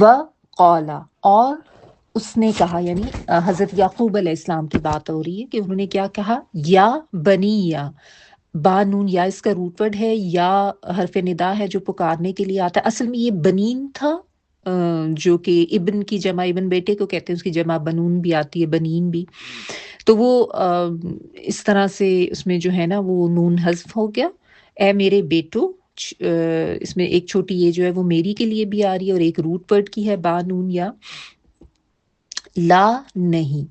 وقال، اور اس نے کہا، یعنی حضرت یعقوب علیہ السلام کی بات ہو رہی ہے کہ انہوں نے کیا کہا، یا بنی، یا با نون یا اس کا روٹ ورڈ ہے، یا حرف ندا ہے جو پکارنے کے لیے آتا ہے. اصل میں یہ بنین تھا، جو کہ ابن کی جمع، ابن بیٹے کو کہتے ہیں، اس کی جمع بنون بھی آتی ہے، بنین بھی. تو وہ اس طرح سے اس میں جو ہے نا وہ نون حذف ہو گیا. اے میرے بیٹو، اس میں ایک چھوٹی یہ جو ہے وہ میری کے لیے بھی آ رہی ہے، اور ایک روٹ ورڈ کی ہے با نون یا. لا نہیں،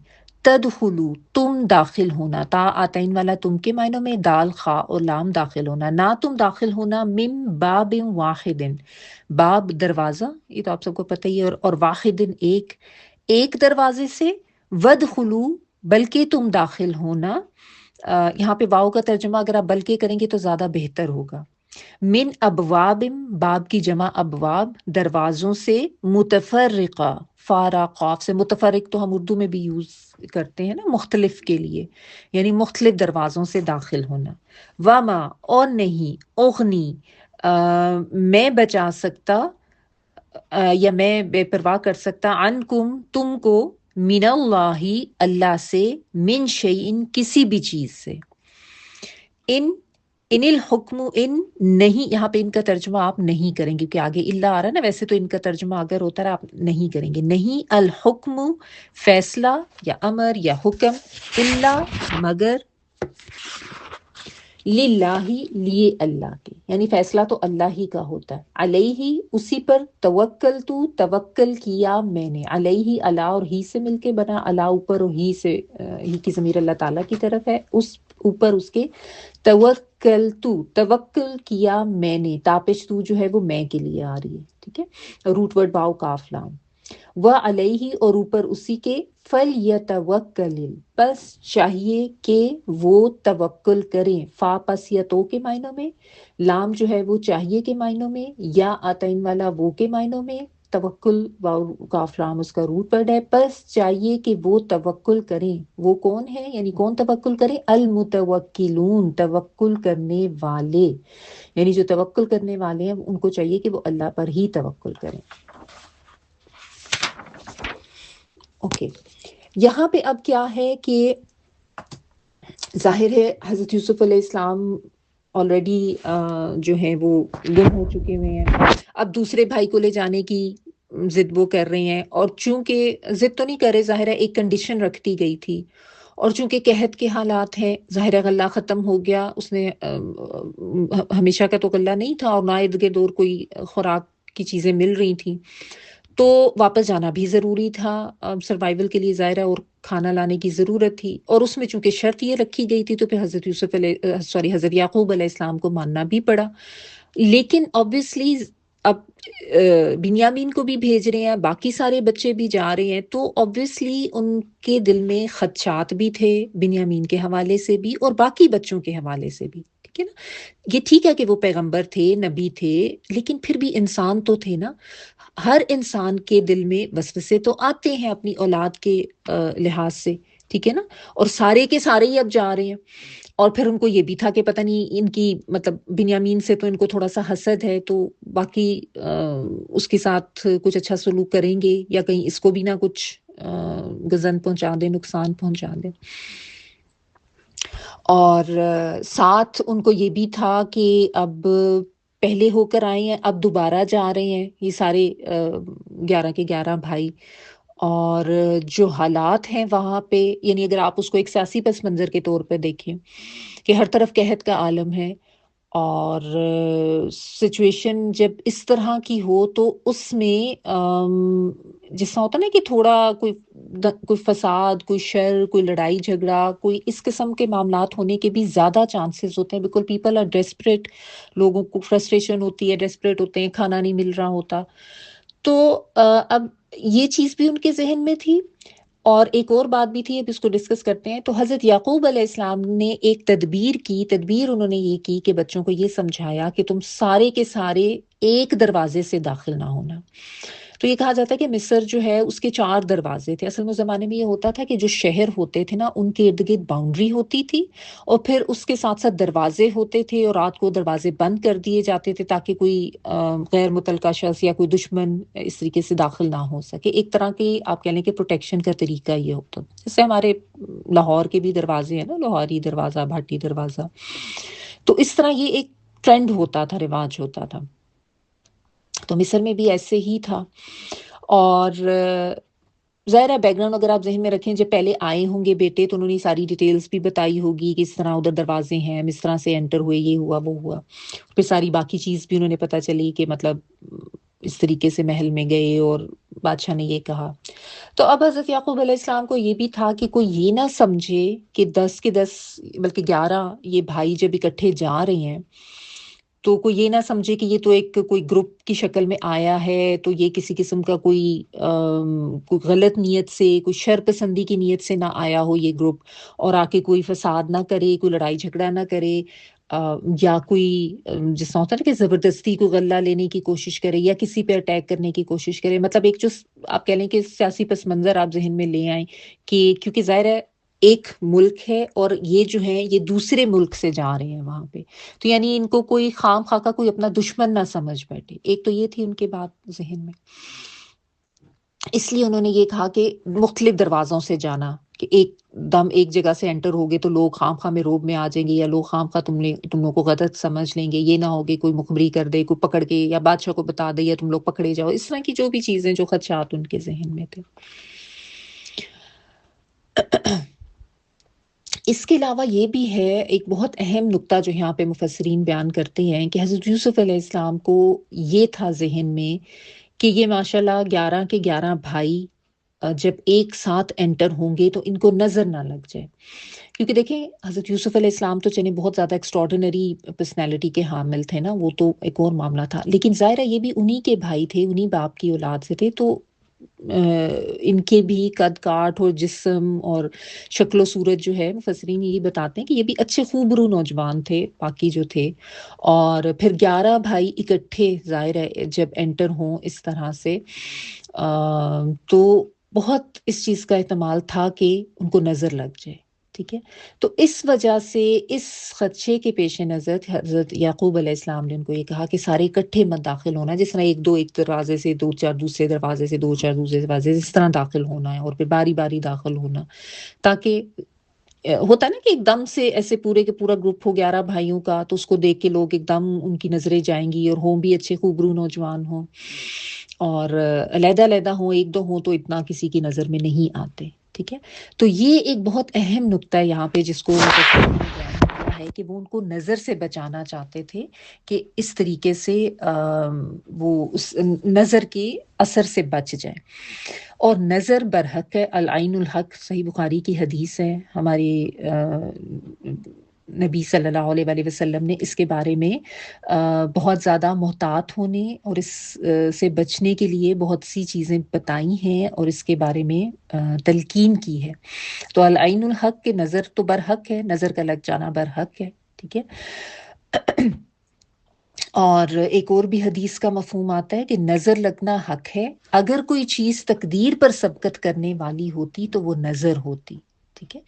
تدخلو تم داخل ہونا، تا آتین والا تم کے معنوں میں، دال خا اور لام داخل ہونا، نہ تم داخل ہونا، من باب واحد، باب دروازہ، یہ تو آپ سب کو پتہ ہی ہے، اور واحد ایک دروازے سے، ودخلو بلکہ تم داخل ہونا. یہاں پہ واؤ کا ترجمہ اگر آپ بلکہ کریں گے تو زیادہ بہتر ہوگا. من ابواب، باب کی جمع ابواب، دروازوں سے، متفرقہ، فارا قاف سے، متفرق تو ہم اردو میں بھی یوز کرتے ہیں نا مختلف کے لیے، یعنی مختلف دروازوں سے داخل ہونا. وما اور نہیں، اغنی میں بچا سکتا، یا میں بے پرواہ کر سکتا، عنکم تم کو، من اللہ اللہ سے، من شیئن کسی بھی چیز سے. ان الحکم، ان نہیں، یہاں پہ ان کا ترجمہ آپ نہیں کریں گے، کیونکہ آگے اللہ آ رہا ہے نا. ویسے تو ان کا ترجمہ اگر ہوتا ہے آپ نہیں کریں گے، نہیں الحکم فیصلہ یا امر یا حکم، اللہ مگر، للہ لیے اللہ کے، یعنی فیصلہ تو اللہ ہی کا ہوتا ہے. علیہ اسی پر، توکلتو توکل کیا میں نے، علیہ اللہ اور ہی سے مل کے بنا، اللہ اوپر اور ہی سے، ہی کی ضمیر اللہ تعالیٰ کی طرف ہے، اس اوپر اس کے، توکلتو توکل کیا میں نے، تاپش تو جو ہے وہ میں کے لیے آ رہی ہے، ٹھیک ہے، روٹ ورڈ باؤ کاف لام. وعلیہ اور اوپر اسی کے، فَلْيَتَوَكَّلِ بس چاہیے کہ وہ توکل کریں، فا پس یا تو کے معنوں میں، لام جو ہے وہ چاہیے کے معنوں میں، یا آتین والا وہ کے معنوں میں، توکل واو کاف لام اس کا روٹ ورڈ ہے. بس چاہیے کہ وہ توکل کریں. وہ کون ہے، یعنی کون توکل کرے، المتوکلون توکل کرنے والے، یعنی جو توکل کرنے والے ہیں ان کو چاہیے کہ وہ اللہ پر ہی توکل کریں. اوکے، یہاں پہ اب کیا ہے کہ ظاہر ہے حضرت یوسف علیہ السلام آلریڈی جو ہے وہ گم ہو چکے ہوئے ہیں. اب دوسرے بھائی کو لے جانے کی ضد وہ کر رہے ہیں، اور چونکہ ضد تو نہیں کر رہے، ظاہر ہے ایک کنڈیشن رکھ دی گئی تھی، اور چونکہ قحط کے حالات ہیں، ظاہر ہے غلہ ختم ہو گیا، اس نے ہمیشہ کا تو غلہ نہیں تھا، اور نہ ارد گرد اور کوئی خوراک کی چیزیں مل رہی تھیں، تو واپس جانا بھی ضروری تھا سروائیول کے لیے، ظاہر ہے، اور کھانا لانے کی ضرورت تھی، اور اس میں چونکہ شرط یہ رکھی گئی تھی تو پھر حضرت یعقوب علیہ السلام کو ماننا بھی پڑا. لیکن obviously اب بنیامین کو بھی بھیج رہے ہیں، باقی سارے بچے بھی جا رہے ہیں، تو obviously ان کے دل میں خدشات بھی تھے، بنیامین کے حوالے سے بھی اور باقی بچوں کے حوالے سے بھی، ٹھیک ہے نا. یہ ٹھیک ہے کہ وہ پیغمبر تھے، نبی تھے، لیکن پھر بھی انسان تو تھے نا. ہر انسان کے دل میں وسوسے تو آتے ہیں اپنی اولاد کے لحاظ سے، ٹھیک ہے نا، اور سارے کے سارے ہی اب جا رہے ہیں. اور پھر ان کو یہ بھی تھا کہ پتہ نہیں ان کی، مطلب بنیامین سے تو ان کو تھوڑا سا حسد ہے، تو باقی اس کے ساتھ کچھ اچھا سلوک کریں گے، یا کہیں اس کو بھی نہ کچھ گزن پہنچا دیں، نقصان پہنچا دیں. اور ساتھ ان کو یہ بھی تھا کہ اب پہلے ہو کر آئے ہیں، اب دوبارہ جا رہے ہیں یہ سارے 11 کے 11 بھائی، اور جو حالات ہیں وہاں پہ، یعنی اگر آپ اس کو ایک سیاسی پس منظر کے طور پہ دیکھیں کہ ہر طرف قحط کا عالم ہے، اور سچویشن جب اس طرح کی ہو تو اس میں جس طرح ہوتا نا کہ تھوڑا کوئی فساد، کوئی شر، کوئی لڑائی جھگڑا، کوئی اس قسم کے معاملات ہونے کے بھی زیادہ چانسز ہوتے ہیں. بالکل پیپل آر ڈیسپریٹ، لوگوں کو فرسٹریشن ہوتی ہے، ڈیسپریٹ ہوتے ہیں، کھانا نہیں مل رہا ہوتا. تو اب یہ چیز بھی ان کے ذہن میں تھی. اور ایک اور بات بھی تھی، اب اس کو ڈسکس کرتے ہیں. تو حضرت یعقوب علیہ السلام نے ایک تدبیر انہوں نے یہ کی کہ بچوں کو یہ سمجھایا کہ تم سارے کے سارے ایک دروازے سے داخل نہ ہونا. تو یہ کہا جاتا ہے کہ مصر جو ہے اس کے 4 دروازے تھے. اصل میں زمانے میں یہ ہوتا تھا کہ جو شہر ہوتے تھے نا ان کے ارد گرد باؤنڈری ہوتی تھی اور پھر اس کے ساتھ ساتھ دروازے ہوتے تھے اور رات کو دروازے بند کر دیے جاتے تھے تاکہ کوئی غیر متعلقہ شخص یا کوئی دشمن اس طریقے سے داخل نہ ہو سکے. ایک طرح کی آپ کہہ لیں کہ پروٹیکشن کا طریقہ یہ ہوتا. جیسے ہمارے لاہور کے بھی دروازے ہیں نا، لاہوری دروازہ، بھاٹی دروازہ، تو اس طرح یہ ایک ٹرینڈ ہوتا تھا، رواج ہوتا تھا. تو مصر میں بھی ایسے ہی تھا. اور ظاہر ہے بیک گراؤنڈ اگر آپ ذہن میں رکھیں جب پہلے آئے ہوں گے بیٹے تو انہوں نے ساری ڈیٹیلز بھی بتائی ہوگی کہ اس طرح ادھر دروازے ہیں، ہم اس طرح سے انٹر ہوئے، یہ ہوا وہ ہوا. پھر ساری باقی چیز بھی انہوں نے پتہ چلی کہ مطلب اس طریقے سے محل میں گئے اور بادشاہ نے یہ کہا. تو اب حضرت یعقوب علیہ السلام کو یہ بھی تھا کہ کوئی یہ نہ سمجھے کہ 10 کے 10 بلکہ 11 یہ بھائی جب اکٹھے جا رہے ہیں تو کوئی یہ نہ سمجھے کہ یہ تو ایک کوئی گروپ کی شکل میں آیا ہے، تو یہ کسی قسم کا کوئی غلط نیت سے، کوئی شر پسندی کی نیت سے نہ آیا ہو یہ گروپ، اور آ کے کوئی فساد نہ کرے، کوئی لڑائی جھگڑا نہ کرے، یا کوئی جس طرح ہوتا ہے نا کہ زبردستی کو غلہ لینے کی کوشش کرے یا کسی پہ اٹیک کرنے کی کوشش کرے. مطلب ایک جو آپ کہہ لیں کہ سیاسی پس منظر آپ ذہن میں لے آئیں کہ کیونکہ ظاہر ہے ایک ملک ہے اور یہ جو ہے یہ دوسرے ملک سے جا رہے ہیں وہاں پہ، تو یعنی ان کو کوئی خام خواہ کا کوئی اپنا دشمن نہ سمجھ بیٹھے. ایک تو یہ تھی ان کے بات ذہن میں. اس لیے انہوں نے یہ کہا کہ مختلف دروازوں سے جانا، کہ ایک دم ایک جگہ سے انٹر ہوگے تو لوگ خام خواہ میں روب میں آ جائیں گے یا لوگ خام خواہ تم لوگ کو غلط سمجھ لیں گے. یہ نہ ہوگے کوئی مخبری کر دے، کوئی پکڑ کے یا بادشاہ کو بتا دے یا تم لوگ پکڑے جاؤ. اس طرح کی جو بھی چیزیں، جو خدشات ان کے ذہن میں تھے. اس کے علاوہ یہ بھی ہے ایک بہت اہم نقطہ جو یہاں پہ مفسرین بیان کرتے ہیں کہ حضرت یوسف علیہ السلام کو یہ تھا ذہن میں کہ یہ ماشاءاللہ 11 کے 11 بھائی جب ایک ساتھ انٹر ہوں گے تو ان کو نظر نہ لگ جائے. کیونکہ دیکھیں حضرت یوسف علیہ السلام تو چلیں بہت زیادہ ایکسٹراڈنری پرسنالٹی کے حامل تھے نا، وہ تو ایک اور معاملہ تھا، لیکن ظاہر ہے یہ بھی انہی کے بھائی تھے، انہی باپ کی اولاد سے تھے، تو ان کے بھی قد کاٹ اور جسم اور شکل و صورت جو ہے مفسرین یہی بتاتے ہیں کہ یہ بھی اچھے خوبرو نوجوان تھے باقی جو تھے. اور پھر 11 بھائی اکٹھے ظاہر ہے جب انٹر ہوں اس طرح سے تو بہت اس چیز کا احتمال تھا کہ ان کو نظر لگ جائے. ٹھیک ہے، تو اس وجہ سے اس خدشے کے پیش نظر حضرت یعقوب علیہ السلام نے ان کو یہ کہا کہ سارے اکٹھے مت داخل ہونا، جس طرح ایک دروازے سے 2 4 دوسرے دروازے سے 2 4 دوسرے دروازے سے اس طرح داخل ہونا ہے اور پھر باری باری داخل ہونا، تاکہ ہوتا ہے نا کہ ایک دم سے ایسے پورے کے پورا گروپ ہو 11 بھائیوں کا تو اس کو دیکھ کے لوگ ایک دم ان کی نظریں جائیں گی، اور ہوں بھی اچھے خوبرو نوجوان ہوں، اور علیحدہ علیحدہ ہوں ایک دو ہوں تو اتنا کسی کی نظر میں نہیں آتے. ٹھیک ہے، تو یہ ایک بہت اہم نقطہ ہے یہاں پہ جس کو بیان کیا ہے کہ وہ ان کو نظر سے بچانا چاہتے تھے کہ اس طریقے سے وہ اس نظر کے اثر سے بچ جائیں. اور نظر برحق ہے، العین الحق، صحیح بخاری کی حدیث ہے. ہمارے نبی صلی اللہ علیہ وآلہ وسلم نے اس کے بارے میں بہت زیادہ محتاط ہونے اور اس سے بچنے کے لیے بہت سی چیزیں بتائی ہیں اور اس کے بارے میں تلقین کی ہے. تو العین الحق کہ نظر تو برحق ہے، نظر کا لگ جانا برحق ہے. ٹھیک ہے، اور ایک اور بھی حدیث کا مفہوم آتا ہے کہ نظر لگنا حق ہے، اگر کوئی چیز تقدیر پر سبقت کرنے والی ہوتی تو وہ نظر ہوتی. ٹھیک ہے،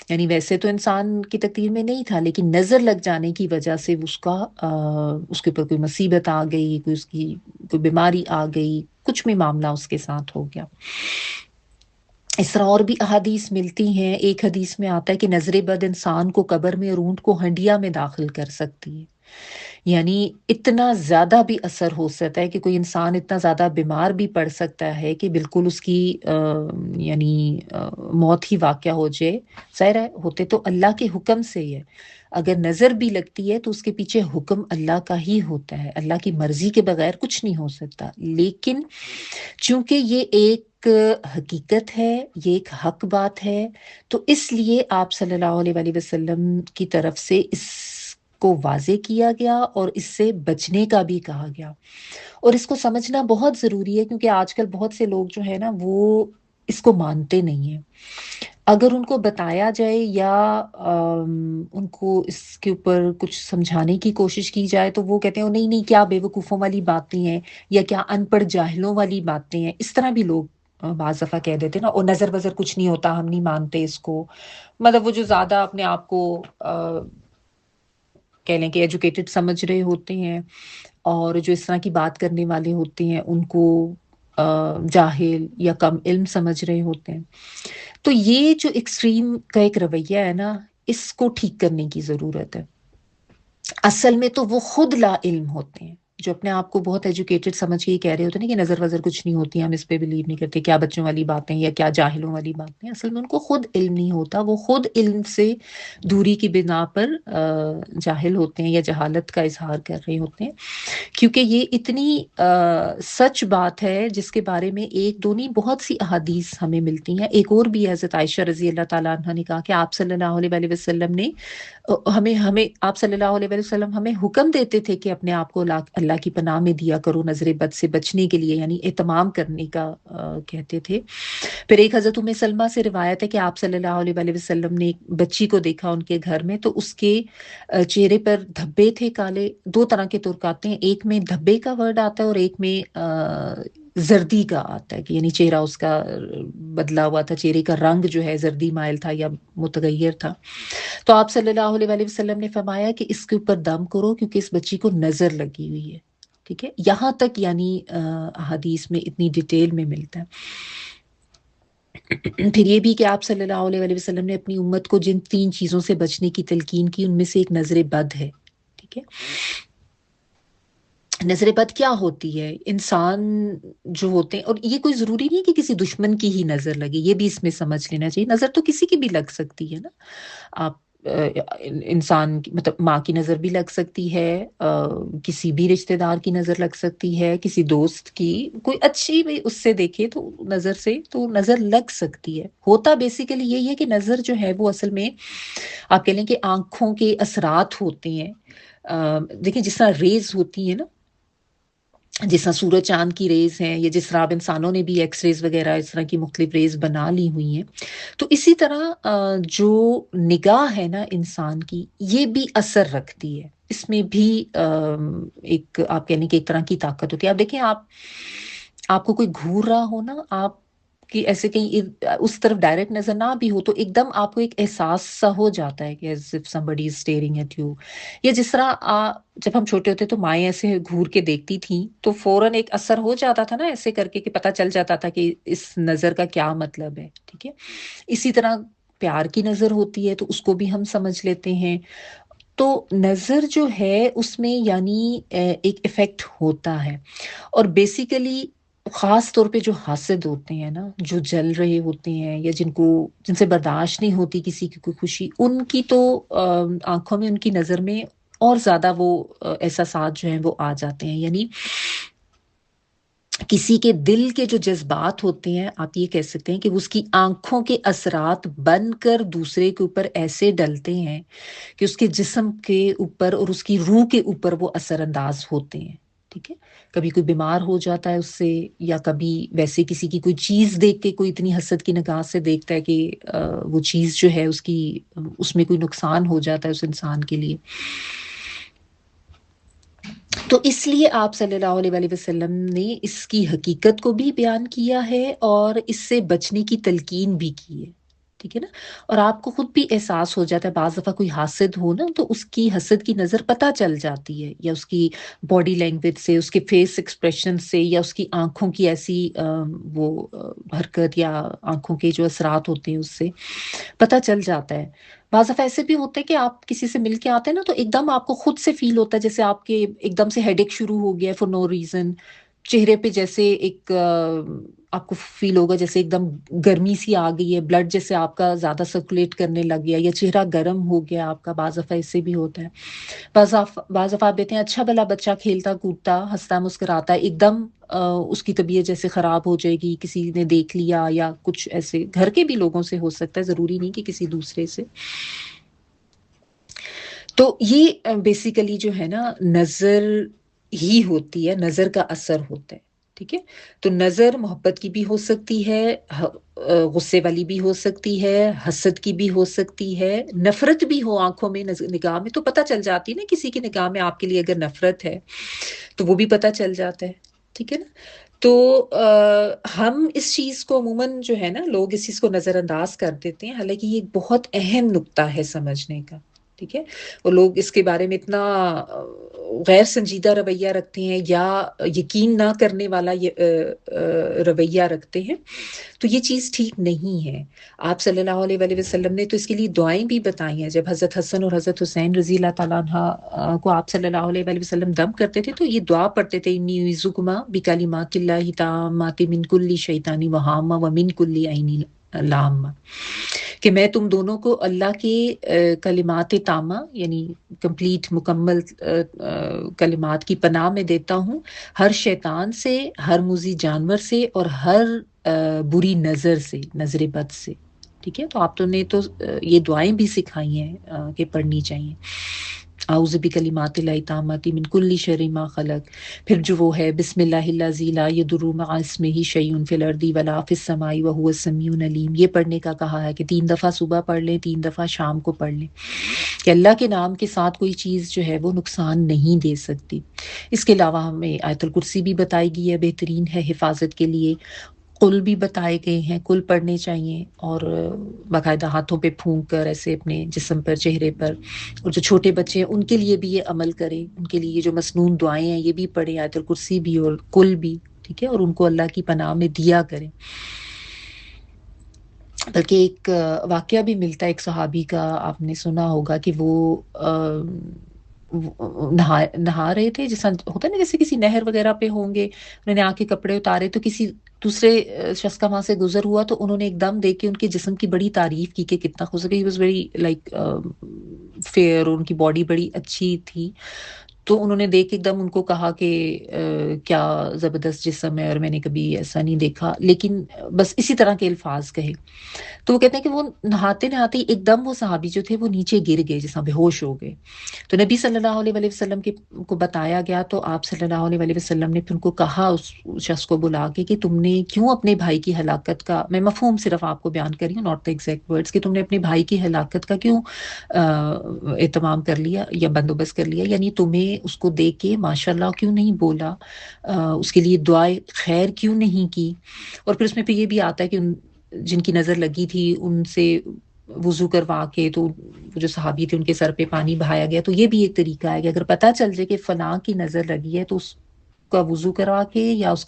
یعنی ویسے تو انسان کی تقدیر میں نہیں تھا، لیکن نظر لگ جانے کی وجہ سے اس کے اوپر کوئی مصیبت آ گئی، کوئی بیماری آ گئی، کچھ بھی معاملہ اس کے ساتھ ہو گیا. اس طرح اور بھی احادیث ملتی ہیں. ایک حدیث میں آتا ہے کہ نظر بد انسان کو قبر میں اور اونٹ کو ہنڈیا میں داخل کر سکتی ہے. یعنی اتنا زیادہ بھی اثر ہو سکتا ہے کہ کوئی انسان اتنا زیادہ بیمار بھی پڑ سکتا ہے کہ بالکل اس کی یعنی موت ہی واقع ہو جائے. ظاہر ہے ہوتے تو اللہ کے حکم سے ہی ہے، اگر نظر بھی لگتی ہے تو اس کے پیچھے حکم اللہ کا ہی ہوتا ہے، اللہ کی مرضی کے بغیر کچھ نہیں ہو سکتا. لیکن چونکہ یہ ایک حقیقت ہے، یہ ایک حق بات ہے، تو اس لیے آپ صلی اللہ علیہ وآلہ وسلم کی طرف سے اس کو واضح کیا گیا اور اس سے بچنے کا بھی کہا گیا. اور اس کو سمجھنا بہت ضروری ہے کیونکہ آج کل بہت سے لوگ جو ہے نا وہ اس کو مانتے نہیں ہیں. اگر ان کو بتایا جائے یا ان کو اس کے اوپر کچھ سمجھانے کی کوشش کی جائے تو وہ کہتے ہیں نہیں نہیں کیا بے وقوفوں والی باتیں ہیں یا کیا ان پڑھ جاہلوں والی باتیں ہیں، اس طرح بھی لوگ بعض دفعہ کہہ دیتے ہیں نا، اور نظر وظر کچھ نہیں ہوتا، ہم نہیں مانتے اس کو. مطلب وہ جو زیادہ اپنے آپ کو کہہ لیں کہ ایجوکیٹڈ سمجھ رہے ہوتے ہیں اور جو اس طرح کی بات کرنے والے ہوتے ہیں ان کو جاہل یا کم علم سمجھ رہے ہوتے ہیں. تو یہ جو ایکسٹریم کا ایک رویہ ہے نا، اس کو ٹھیک کرنے کی ضرورت ہے. اصل میں تو وہ خود لا علم ہوتے ہیں جو اپنے آپ کو بہت ایجوکیٹڈ سمجھ کے یہ کہہ رہے ہوتے ہیں نا کہ نظر وظر کچھ نہیں ہوتی، ہم اس پہ بلیو نہیں کرتے، کیا بچوں والی باتیں یا کیا جاہلوں والی باتیں. اصل میں ان کو خود علم نہیں ہوتا، وہ خود علم سے دوری کی بنا پر جاہل ہوتے ہیں یا جہالت کا اظہار کر رہے ہوتے ہیں. کیونکہ یہ اتنی سچ بات ہے جس کے بارے میں ایک دو نہیں بہت سی احادیث ہمیں ملتی ہیں. ایک اور بھی حضرت عائشہ رضی اللہ تعالیٰ عنہ نے کہا کہ آپ صلی اللہ علیہ وآلہ وسلم نے ہمیں آپ صلی اللہ علیہ وسلم ہمیں حکم دیتے تھے کہ اپنے آپ کو اللہ کی پناہ میں دیا کرو نظر بد سے بچنے کے لیے، یعنی اہتمام کرنے کا کہتے تھے. پھر ایک حضرت ام سلمہ سے روایت ہے کہ آپ صلی اللہ علیہ وآلہ وسلم نے ایک بچی کو دیکھا ان کے گھر میں، تو اس کے چہرے پر دھبے تھے کالے. دو طرح کے ترک آتے ہیں، ایک میں دھبے کا ورڈ آتا ہے اور ایک میں زردی کا آتا ہے، کہ یعنی چہرہ اس کا بدلا ہوا تھا، چہرے کا رنگ جو ہے زردی مائل تھا یا متغیر تھا. تو آپ صلی اللہ علیہ وآلہ وسلم نے فرمایا کہ اس کے اوپر دم کرو کیونکہ اس بچی کو نظر لگی ہوئی ہے. ٹھیک ہے، یہاں تک یعنی حدیث میں اتنی ڈیٹیل میں ملتا ہے. پھر یہ بھی کہ آپ صلی اللہ علیہ وآلہ وسلم نے اپنی امت کو جن 3 چیزوں سے بچنے کی تلقین کی ان میں سے ایک نظر بد ہے. ٹھیک ہے، نظر بد کیا ہوتی ہے؟ انسان جو ہوتے ہیں، اور یہ کوئی ضروری نہیں کہ کسی دشمن کی ہی نظر لگے، یہ بھی اس میں سمجھ لینا چاہیے. نظر تو کسی کی بھی لگ سکتی ہے نا. آپ انسان مطلب ماں کی نظر بھی لگ سکتی ہے، کسی بھی رشتہ دار کی نظر لگ سکتی ہے، کسی دوست کی، کوئی اچھی بھی اس سے دیکھے تو نظر سے تو نظر لگ سکتی ہے. ہوتا بیسیکلی یہی ہے کہ نظر جو ہے وہ اصل میں آپ کہہ لیں کہ آنکھوں کے اثرات ہوتے ہیں. دیکھیں جس طرح ریز ہوتی ہیں نا، جس طرح سورج چاند کی ریز ہیں، یا جس طرح اب انسانوں نے بھی ایکس ریز وغیرہ اس طرح کی مختلف ریز بنا لی ہوئی ہیں، تو اسی طرح جو نگاہ ہے نا انسان کی، یہ بھی اثر رکھتی ہے. اس میں بھی ایک آپ کہنے کہ ایک طرح کی طاقت ہوتی ہے. آپ دیکھیں، آپ کو کوئی گھور رہا ہو نا، آپ کہ ایسے کہیں اس طرف ڈائریکٹ نظر نہ بھی ہو تو ایک دم آپ کو ایک احساس سا ہو جاتا ہے کہ as if somebody is staring at you. یا جس طرح جب ہم چھوٹے ہوتے تو مائیں ایسے گھور کے دیکھتی تھیں تو فوراً ایک اثر ہو جاتا تھا نا ایسے کر کے، کہ پتہ چل جاتا تھا کہ اس نظر کا کیا مطلب ہے. ٹھیک ہے، اسی طرح پیار کی نظر ہوتی ہے تو اس کو بھی ہم سمجھ لیتے ہیں. تو نظر جو ہے اس میں یعنی ایک ایفیکٹ ہوتا ہے. اور بیسیکلی خاص طور پہ جو حاسد ہوتے ہیں نا، جو جل رہے ہوتے ہیں یا جن سے برداشت نہیں ہوتی کسی کی کوئی خوشی، ان کی تو آنکھوں میں، ان کی نظر میں اور زیادہ وہ احساسات جو ہیں وہ آ جاتے ہیں. یعنی کسی کے دل کے جو جذبات ہوتے ہیں، آپ یہ کہہ سکتے ہیں کہ اس کی آنکھوں کے اثرات بن کر دوسرے کے اوپر ایسے ڈلتے ہیں کہ اس کے جسم کے اوپر اور اس کی روح کے اوپر وہ اثر انداز ہوتے ہیں. ٹھیک ہے، کبھی کوئی بیمار ہو جاتا ہے اس سے، یا کبھی ویسے کسی کی کوئی چیز دیکھ کے کوئی اتنی حسد کی نگاہ سے دیکھتا ہے کہ وہ چیز جو ہے اس میں کوئی نقصان ہو جاتا ہے اس انسان کے لیے. تو اس لیے آپ صلی اللہ علیہ وآلہ وسلم نے اس کی حقیقت کو بھی بیان کیا ہے اور اس سے بچنے کی تلقین بھی کی ہے. ٹھیک ہے نا، اور آپ کو خود بھی احساس ہو جاتا ہے. بعض دفعہ کوئی حاسد ہو نا تو اس کی حسد کی نظر پتہ چل جاتی ہے، یا اس کی باڈی لینگویج سے، اس کے فیس ایکسپریشن سے، یا اس کی آنکھوں کی ایسی وہ حرکت یا آنکھوں کے جو اثرات ہوتے ہیں اس سے پتہ چل جاتا ہے. بعض دفعہ ایسے بھی ہوتے ہیں کہ آپ کسی سے مل کے آتے ہیں نا تو ایک دم آپ کو خود سے فیل ہوتا ہے جیسے آپ کے ایک دم سے ہیڈ ایک شروع ہو گیا ہے فور نو ریزن. چہرے پہ جیسے ایک آپ کو فیل ہوگا جیسے ایک دم گرمی سی آ گئی ہے، بلڈ جیسے آپ کا زیادہ سرکولیٹ کرنے لگ گیا، یا چہرہ گرم ہو گیا آپ کا. بعض دفعہ ایسے بھی ہوتا ہے. بعض دفعہ آپ دیتے ہیں اچھا بھلا بچہ کھیلتا کودتا ہنستا مسکراتا ہے، ایک دم اس کی طبیعت جیسے خراب ہو جائے گی، کسی نے دیکھ لیا یا کچھ ایسے گھر کے بھی لوگوں سے ہو سکتا ہے، ضروری نہیں کہ کسی دوسرے سے. تو یہ بیسیکلی جو ہے نا نظر ہی ہوتی ہے، نظر کا اثر ہوتا ہے. ٹھیک ہے. تو نظر محبت کی بھی ہو سکتی ہے، غصے والی بھی ہو سکتی ہے، حسد کی بھی ہو سکتی ہے، نفرت بھی ہو آنکھوں میں، نگاہ میں تو پتہ چل جاتی ہے نا کسی کی نگاہ میں آپ کے لیے اگر نفرت ہے تو وہ بھی پتہ چل جاتا ہے. ٹھیک ہے نا. تو ہم اس چیز کو عموماً جو ہے نا لوگ اس چیز کو نظر انداز کر دیتے ہیں، حالانکہ یہ ایک بہت اہم نقطہ ہے سمجھنے کا. ٹھیک ہے. اور لوگ اس کے بارے میں اتنا غیر سنجیدہ رویہ رکھتے ہیں یا یقین نہ کرنے والا رویہ رکھتے ہیں، تو یہ چیز ٹھیک نہیں ہے. آپ صلی اللہ علیہ وآلہ وسلم نے تو اس کے لیے دعائیں بھی بتائی ہیں. جب حضرت حسن اور حضرت حسین رضی اللہ تعالیٰ عنہ کو آپ صلی اللہ علیہ وآلہ وسلم دم کرتے تھے تو یہ دعا پڑھتے تھے، انی اعوذکما بکلمات اللہ التامات من کل شیطان وہامہ ومن کل عین لامہ، کہ میں تم دونوں کو اللہ کے کلمات تامہ یعنی کمپلیٹ مکمل کلمات کی پناہ میں دیتا ہوں، ہر شیطان سے، ہر موذی جانور سے، اور ہر بری نظر سے، نظر بد سے. ٹھیک ہے. تو آپ تو نے تو یہ دعائیں بھی سکھائی ہیں کہ پڑھنی چاہیے. اعوذ بکلمات اللہ التامات من کل شر ما خلق. پھر جو وہ ہے بسم اللہ الذی لا یضر مع اسمہ شیء فی الارض ولا فی السماء وهو السمیع العلیم، یہ پڑھنے کا کہا ہے کہ 3 دفعہ صبح پڑھ لیں، 3 دفعہ شام کو پڑھ لیں، کہ اللہ کے نام کے ساتھ کوئی چیز جو ہے وہ نقصان نہیں دے سکتی. اس کے علاوہ ہمیں آیت الکرسی بھی بتائی گئی ہے، بہترین ہے حفاظت کے لیے. قل بھی بتائے گئے ہیں، قل پڑھنے چاہیے، اور باقاعدہ ہاتھوں پہ پھونک کر ایسے اپنے جسم پر، چہرے پر. اور جو چھوٹے بچے ہیں ان کے لیے بھی یہ عمل کریں، ان کے لیے یہ جو مسنون دعائیں ہیں یہ بھی پڑھیں، آیت الکرسی بھی اور قل بھی. ٹھیک ہے. اور ان کو اللہ کی پناہ میں دیا کریں. بلکہ ایک واقعہ بھی ملتا ہے ایک صحابی کا، آپ نے سنا ہوگا کہ وہ نہا رہے تھے، جیسا ہوتا ہے نا جیسے کسی نہر وغیرہ پہ ہوں گے، انہوں نے آ کے کپڑے اتارے تو کسی دوسرے شخص کا وہاں سے گزر ہوا تو انہوں نے ایک دم دیکھ کے ان کے جسم کی بڑی تعریف کی کہ کتنا خوبصورت، he was very like fair, اور ان کی باڈی بڑی اچھی تھی. تو انہوں نے دیکھ کے ایک دم ان کو کہا کہ کیا زبردست جسم ہے، اور میں نے کبھی ایسا نہیں دیکھا، لیکن بس اسی طرح کے الفاظ کہے. تو وہ کہتے ہیں کہ وہ نہاتے نہاتے ایک دم وہ صحابی جو تھے وہ نیچے گر گئے، جیسا بے ہوش ہو گئے. تو نبی صلی اللہ علیہ وآلہ وسلم کو بتایا گیا، تو آپ صلی اللہ علیہ وآلہ وسلم نے پھر ان کو کہا، اس شخص کو بلا کے، کہ تم نے کیوں اپنے بھائی کی ہلاکت کا، میں مفہوم صرف آپ کو بیان کر رہی ہوں، ناٹ دا ایگزیکٹ ورڈز، کہ تم نے اپنے بھائی کی ہلاکت کا کیوں اہتمام کر لیا یا بندوبست کر لیا، یعنی تمہیں اس کو دیکھ کے ماشاء اللہ کیوں نہیں بولا، اس کے لیے دعائے خیر کیوں نہیں کی. اور پھر اس میں پھر یہ بھی آتا ہے کہ جن کی نظر لگی تھی ان سے وضو کروا کے، تو جو صحابی تھے ان کے سر پہ پانی بہایا گیا. تو یہ بھی ایک طریقہ ہے کہ اگر پتہ چل جائے کہ فلاں کی نظر لگی ہے تو اس کا وضو کروا کے یا اس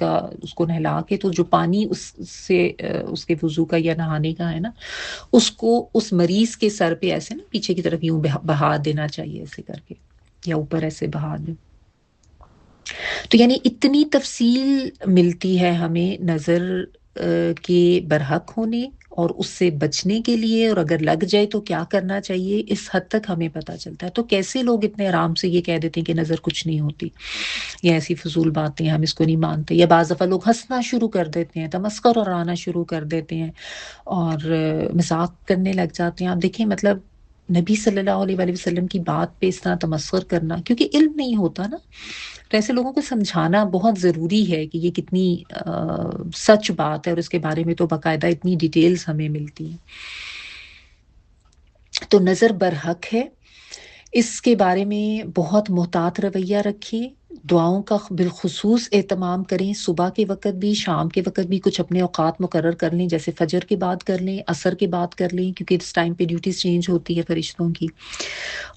کو نہلا کے، تو جو پانی اس سے اس کے وضو کا یا نہانے کا ہے نا، اس کو اس مریض کے سر پہ ایسے نا پیچھے کی طرف یوں بہا دینا چاہیے، ایسے کر کے، یا اوپر ایسے بہا دیں. تو یعنی اتنی تفصیل ملتی ہے ہمیں نظر کے برحق ہونے اور اس سے بچنے کے لیے، اور اگر لگ جائے تو کیا کرنا چاہیے، اس حد تک ہمیں پتہ چلتا ہے. تو کیسے لوگ اتنے آرام سے یہ کہہ دیتے ہیں کہ نظر کچھ نہیں ہوتی، یہ ایسی فضول باتیں، ہم اس کو نہیں مانتے. یا بعض دفعہ لوگ ہنسنا شروع کر دیتے ہیں، تمسخر اور آنا شروع کر دیتے ہیں، اور مذاق کرنے لگ جاتے ہیں. آپ دیکھیں مطلب نبی صلی اللہ علیہ وآلہ وسلم کی بات پہ اس طرح تمسخر کرنا، کیونکہ علم نہیں ہوتا نا، تو ایسے لوگوں کو سمجھانا بہت ضروری ہے کہ یہ کتنی سچ بات ہے، اور اس کے بارے میں تو باقاعدہ اتنی ڈیٹیلز ہمیں ملتی ہیں. تو نظر برحق ہے، اس کے بارے میں بہت محتاط رویہ رکھیں. دعاؤں کا بالخصوص اہتمام کریں، صبح کے وقت بھی، شام کے وقت بھی کچھ اپنے اوقات مقرر کر لیں، جیسے فجر کے بعد کر لیں، عصر کے بعد کر لیں، کیونکہ اس ٹائم پہ ڈیوٹیز چینج ہوتی ہے فرشتوں کی.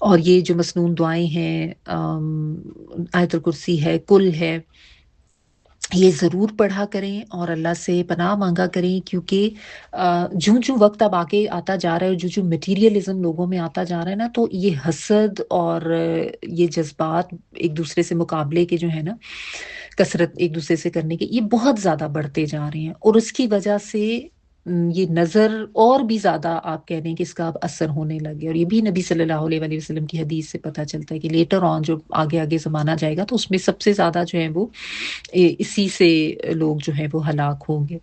اور یہ جو مسنون دعائیں ہیں، آیت الکرسی ہے، کل ہے، یہ ضرور پڑھا کریں اور اللہ سے پناہ مانگا کریں. کیونکہ جو وقت اب آگے آتا جا رہا ہے، جو مٹیریلزم لوگوں میں آتا جا رہا ہے نا، تو یہ حسد اور یہ جذبات ایک دوسرے سے مقابلے کے جو ہے نا، کثرت ایک دوسرے سے کرنے کے، یہ بہت زیادہ بڑھتے جا رہے ہیں. اور اس کی وجہ سے یہ نظر اور بھی زیادہ آپ کہہ رہے ہیں کہ اس کا اب اثر ہونے لگے. اور یہ بھی نبی صلی اللہ علیہ وآلہ وسلم کی حدیث سے پتہ چلتا ہے کہ لیٹر آن جو آگے آگے زمانہ جائے گا تو اس میں سب سے زیادہ جو ہے وہ اسی سے لوگ جو ہیں وہ ہلاک ہوں گے.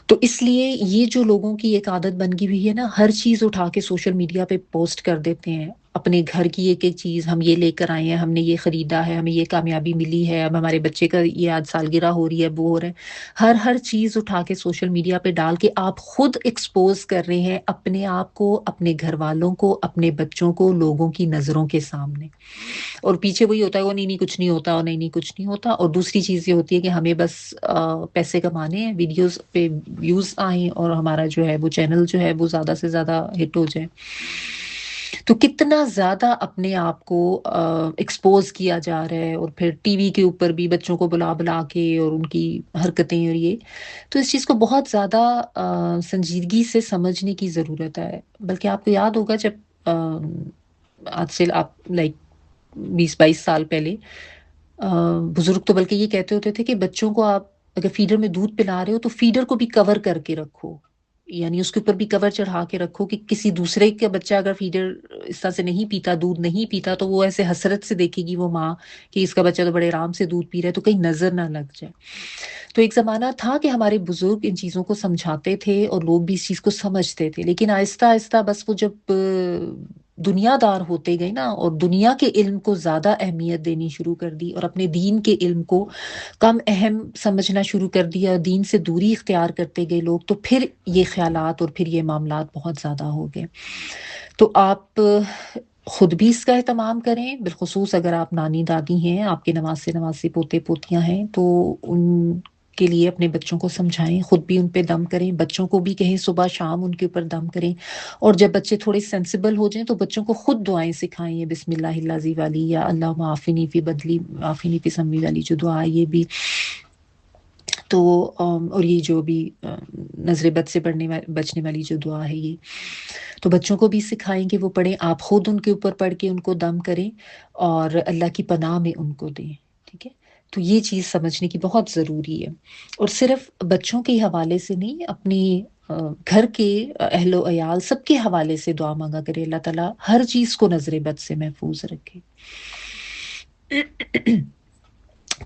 تو اس لیے یہ جو لوگوں کی ایک عادت بن گئی ہوئی ہے نا، ہر چیز اٹھا کے سوشل میڈیا پہ پوسٹ کر دیتے ہیں، اپنے گھر کی ایک ایک چیز، ہم یہ لے کر آئے ہیں، ہم نے یہ خریدا ہے، ہمیں یہ کامیابی ملی ہے، اب ہمارے بچے کا یہ آج سالگرہ ہو رہی ہے، وہ ہو رہا ہے، ہر چیز اٹھا کے سوشل میڈیا پہ ڈال کے آپ خود ایکسپوز کر رہے ہیں اپنے آپ کو، اپنے گھر والوں کو، اپنے بچوں کو لوگوں کی نظروں کے سامنے، اور پیچھے وہی ہوتا ہے وہ نہیں نہیں کچھ نہیں ہوتا، اور نہیں نہیں کچھ نہیں ہوتا، اور دوسری چیز یہ ہوتی ہے کہ ہمیں بس پیسے کمانے ہیں، ویڈیوز پہ ویوز آئیں اور ہمارا جو ہے وہ چینل جو ہے وہ زیادہ سے زیادہ ہٹ ہو جائے۔ تو کتنا زیادہ اپنے آپ کو ایکسپوز کیا جا رہا ہے، اور پھر ٹی وی کے اوپر بھی بچوں کو بلا بلا کے اور ان کی حرکتیں اور یہ، تو اس چیز کو بہت زیادہ سنجیدگی سے سمجھنے کی ضرورت ہے۔ بلکہ آپ کو یاد ہوگا جب آج سے آپ لائک 20-22 سال پہلے بزرگ تو بلکہ یہ کہتے ہوتے تھے کہ بچوں کو آپ اگر فیڈر میں دودھ پلا رہے ہو تو فیڈر کو بھی کور کر کے رکھو، یعنی اس کے اوپر بھی کور چڑھا کے رکھو کہ کسی دوسرے کا بچہ اگر فیڈر اس طرح سے نہیں پیتا، دودھ نہیں پیتا، تو وہ ایسے حسرت سے دیکھے گی وہ ماں کہ اس کا بچہ تو بڑے آرام سے دودھ پی رہا ہے، تو کہیں نظر نہ لگ جائے۔ تو ایک زمانہ تھا کہ ہمارے بزرگ ان چیزوں کو سمجھاتے تھے اور لوگ بھی اس چیز کو سمجھتے تھے، لیکن آہستہ آہستہ بس وہ جب دنیا دار ہوتے گئے نا، اور دنیا کے علم کو زیادہ اہمیت دینی شروع کر دی اور اپنے دین کے علم کو کم اہم سمجھنا شروع کر دیا اور دین سے دوری اختیار کرتے گئے لوگ، تو پھر یہ خیالات اور پھر یہ معاملات بہت زیادہ ہو گئے۔ تو آپ خود بھی اس کا اہتمام کریں، بالخصوص اگر آپ نانی دادی ہیں، آپ کے نواسے نواسی پوتے پوتیاں ہیں، تو ان کے لیے اپنے بچوں کو سمجھائیں، خود بھی ان پہ دم کریں، بچوں کو بھی کہیں صبح شام ان کے اوپر دم کریں، اور جب بچے تھوڑے سینسیبل ہو جائیں تو بچوں کو خود دعائیں سکھائیں، یہ بسم اللہ الذی والی، یا اللہ معافنی فی بدلی معافنی فی سمی والی جو دعا ہے یہ بھی، تو اور یہ جو بھی نظر بد سے بچنے والی جو دعا ہے یہ، تو بچوں کو بھی سکھائیں کہ وہ پڑھیں، آپ خود ان کے اوپر پڑھ کے ان کو دم کریں اور اللہ کی پناہ میں ان کو دیں، ٹھیک ہے؟ تو یہ چیز سمجھنے کی بہت ضروری ہے، اور صرف بچوں کے حوالے سے نہیں، اپنی گھر کے اہل و عیال سب کے حوالے سے دعا مانگا کرے، اللہ تعالیٰ ہر چیز کو نظر بد سے محفوظ رکھے۔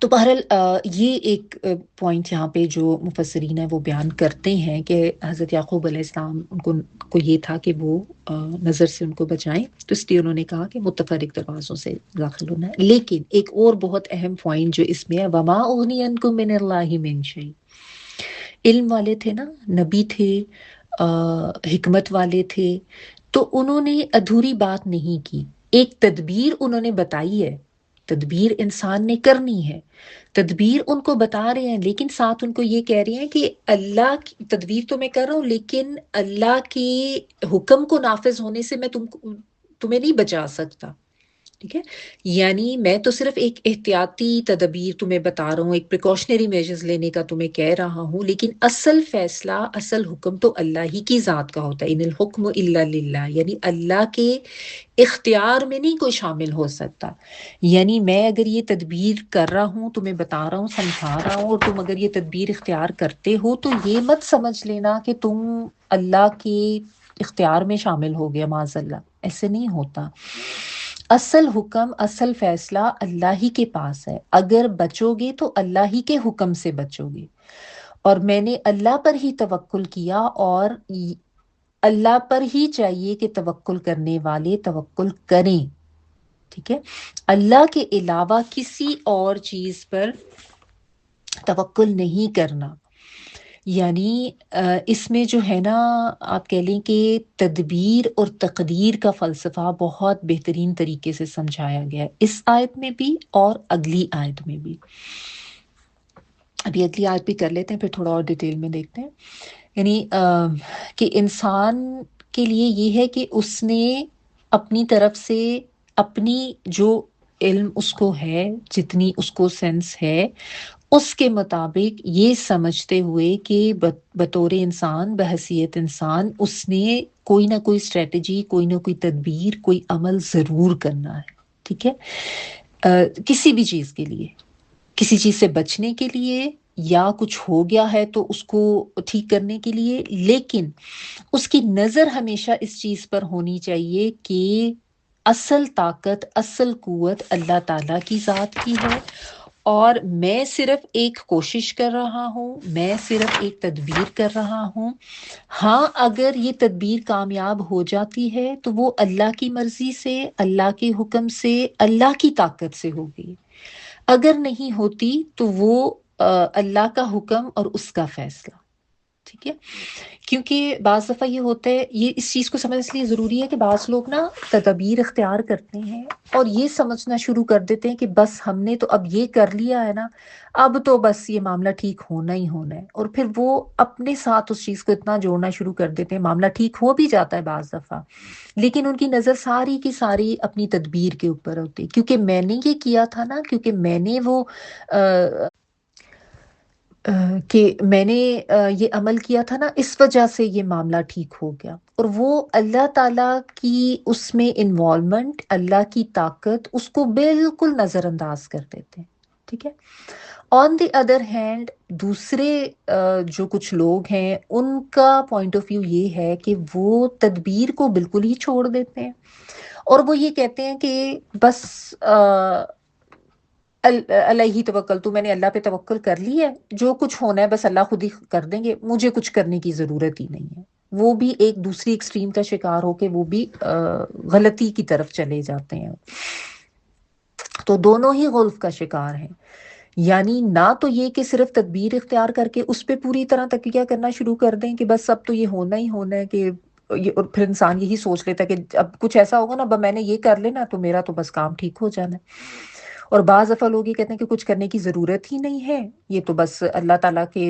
تو بہرحال یہ ایک پوائنٹ یہاں پہ جو مفسرین ہیں وہ بیان کرتے ہیں کہ حضرت یعقوب علیہ السلام کو یہ تھا کہ وہ نظر سے ان کو بچائیں، تو اس لیے انہوں نے کہا کہ متفرق دروازوں سے داخل ہونا ہے۔ لیکن ایک اور بہت اہم پوائنٹ جو اس میں ہے، وما اغنی عنکم من اللہ من شیء، علم والے تھے نا، نبی تھے، حکمت والے تھے، تو انہوں نے ادھوری بات نہیں کی، ایک تدبیر انہوں نے بتائی ہے، تدبیر انسان نے کرنی ہے، تدبیر ان کو بتا رہے ہیں، لیکن ساتھ ان کو یہ کہہ رہے ہیں کہ اللہ کی تدبیر تو میں کر رہا ہوں، لیکن اللہ کے حکم کو نافذ ہونے سے میں تمہیں نہیں بچا سکتا، ٹھیک ہے؟ یعنی میں تو صرف ایک احتیاطی تدبیر تمہیں بتا رہا ہوں، ایک پریکاشنری میجرز لینے کا تمہیں کہہ رہا ہوں، لیکن اصل فیصلہ، اصل حکم تو اللہ ہی کی ذات کا ہوتا ہے، ان الحکم الا للہ، یعنی اللہ کے اختیار میں نہیں کوئی شامل ہو سکتا۔ یعنی میں اگر یہ تدبیر کر رہا ہوں، تمہیں بتا رہا ہوں، سمجھا رہا ہوں، اور تم اگر یہ تدبیر اختیار کرتے ہو تو یہ مت سمجھ لینا کہ تم اللہ کے اختیار میں شامل ہو گیا، معاذ اللہ، ایسے نہیں ہوتا۔ اصل حکم، اصل فیصلہ اللہ ہی کے پاس ہے، اگر بچو گے تو اللہ ہی کے حکم سے بچو گے، اور میں نے اللہ پر ہی توکل کیا، اور اللہ پر ہی چاہیے کہ توکل کرنے والے توکل کریں، ٹھیک ہے؟ اللہ کے علاوہ کسی اور چیز پر توکل نہیں کرنا۔ یعنی اس میں جو ہے نا، آپ کہہ لیں کہ تدبیر اور تقدیر کا فلسفہ بہت بہترین طریقے سے سمجھایا گیا ہے، اس آیت میں بھی اور اگلی آیت میں بھی۔ ابھی اگلی آیت بھی کر لیتے ہیں، پھر تھوڑا اور ڈیٹیل میں دیکھتے ہیں۔ یعنی کہ انسان کے لیے یہ ہے کہ اس نے اپنی طرف سے اپنی جو علم اس کو ہے، جتنی اس کو سینس ہے، اس کے مطابق یہ سمجھتے ہوئے کہ بطور انسان، بحیثیت انسان، اس نے کوئی نہ کوئی اسٹریٹجی، کوئی نہ کوئی تدبیر، کوئی عمل ضرور کرنا ہے، ٹھیک ہے؟ کسی بھی چیز کے لیے، کسی چیز سے بچنے کے لیے، یا کچھ ہو گیا ہے تو اس کو ٹھیک کرنے کے لیے، لیکن اس کی نظر ہمیشہ اس چیز پر ہونی چاہیے کہ اصل طاقت، اصل قوت اللہ تعالیٰ کی ذات کی ہے، اور میں صرف ایک کوشش کر رہا ہوں، میں صرف ایک تدبیر کر رہا ہوں۔ ہاں اگر یہ تدبیر کامیاب ہو جاتی ہے تو وہ اللہ کی مرضی سے، اللہ کے حکم سے، اللہ کی طاقت سے ہوگی، اگر نہیں ہوتی تو وہ اللہ کا حکم اور اس کا فیصلہ، ٹھیک ہے۔ کیونکہ بعض دفعہ یہ ہوتا ہے، یہ اس چیز کو سمجھنے اس لیے ضروری ہے کہ بعض لوگ نا تدابیر اختیار کرتے ہیں اور یہ سمجھنا شروع کر دیتے ہیں کہ بس ہم نے تو اب یہ کر لیا ہے نا، اب تو بس یہ معاملہ ٹھیک ہونا ہی ہونا ہے، اور پھر وہ اپنے ساتھ اس چیز کو اتنا جوڑنا شروع کر دیتے ہیں، معاملہ ٹھیک ہو بھی جاتا ہے بعض دفعہ، لیکن ان کی نظر ساری کی ساری اپنی تدبیر کے اوپر ہوتی ہے، کیونکہ میں نے یہ کیا تھا نا، کیونکہ میں نے وہ کہ میں نے یہ عمل کیا تھا نا، اس وجہ سے یہ معاملہ ٹھیک ہو گیا، اور وہ اللہ تعالیٰ کی اس میں انوالومنٹ، اللہ کی طاقت اس کو بالکل نظر انداز کر دیتے ہیں، ٹھیک ہے۔ آن دی ادر ہینڈ دوسرے جو کچھ لوگ ہیں ان کا پوائنٹ آف ویو یہ ہے کہ وہ تدبیر کو بالکل ہی چھوڑ دیتے ہیں، اور وہ یہ کہتے ہیں کہ بس علیہ توکل، تو میں نے اللہ پہ توکل کر لی ہے، جو کچھ ہونا ہے بس اللہ خود ہی کر دیں گے، مجھے کچھ کرنے کی ضرورت ہی نہیں ہے۔ وہ بھی ایک دوسری ایکسٹریم کا شکار ہو کے وہ بھی غلطی کی طرف چلے جاتے ہیں، تو دونوں ہی غلط کا شکار ہیں۔ یعنی نہ تو یہ کہ صرف تدبیر اختیار کر کے اس پہ پوری طرح تکیہ کرنا شروع کر دیں کہ بس اب تو یہ ہونا ہی ہونا ہے، کہ اور پھر انسان یہی سوچ لیتا ہے کہ اب کچھ ایسا ہوگا نا، اب میں نے یہ کر لینا تو میرا تو بس کام ٹھیک ہو جانا ہے۔ اور بعض دفعہ لوگ یہ کہتے ہیں کہ کچھ کرنے کی ضرورت ہی نہیں ہے، یہ تو بس اللہ تعالیٰ کے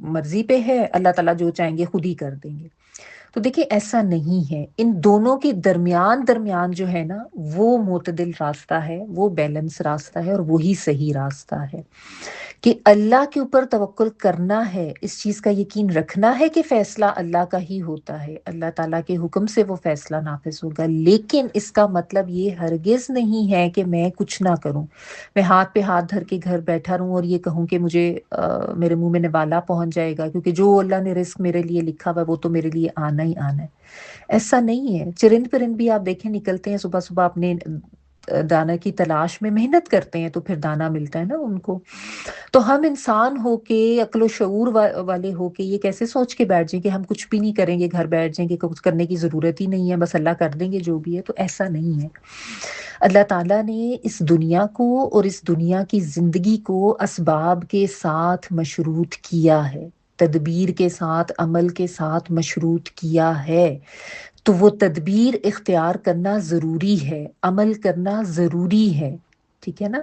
مرضی پہ ہے، اللہ تعالیٰ جو چاہیں گے خود ہی کر دیں گے۔ تو دیکھیں ایسا نہیں ہے، ان دونوں کے درمیان جو ہے نا وہ معتدل راستہ ہے، وہ بیلنس راستہ ہے، اور وہی صحیح راستہ ہے کہ اللہ کے اوپر توکل کرنا ہے، اس چیز کا یقین رکھنا ہے کہ فیصلہ اللہ کا ہی ہوتا ہے، اللہ تعالیٰ کے حکم سے وہ فیصلہ نافذ ہوگا، لیکن اس کا مطلب یہ ہرگز نہیں ہے کہ میں کچھ نہ کروں، میں ہاتھ پہ ہاتھ دھر کے گھر بیٹھا رہوں اور یہ کہوں کہ مجھے میرے منہ میں نوالا پہنچ جائے گا، کیونکہ جو اللہ نے رزق میرے لیے لکھا ہوا وہ تو میرے لیے آنا ہی آنا ہے۔ ایسا نہیں ہے، چرند پرند بھی آپ دیکھیں نکلتے ہیں صبح صبح اپنے دانا کی تلاش میں، محنت کرتے ہیں تو پھر دانا ملتا ہے نا ان کو۔ تو ہم انسان ہو کے، عقل و شعور والے ہو کے یہ کیسے سوچ کے بیٹھ جائیں کہ ہم کچھ بھی نہیں کریں گے، گھر بیٹھ جائیں گے، کچھ کرنے کی ضرورت ہی نہیں ہے، بس اللہ کر دیں گے جو بھی ہے، تو ایسا نہیں ہے۔ اللہ تعالیٰ نے اس دنیا کو اور اس دنیا کی زندگی کو اسباب کے ساتھ مشروط کیا ہے، تدبیر کے ساتھ، عمل کے ساتھ مشروط کیا ہے، تو وہ تدبیر اختیار کرنا ضروری ہے، عمل کرنا ضروری ہے، ٹھیک ہے نا۔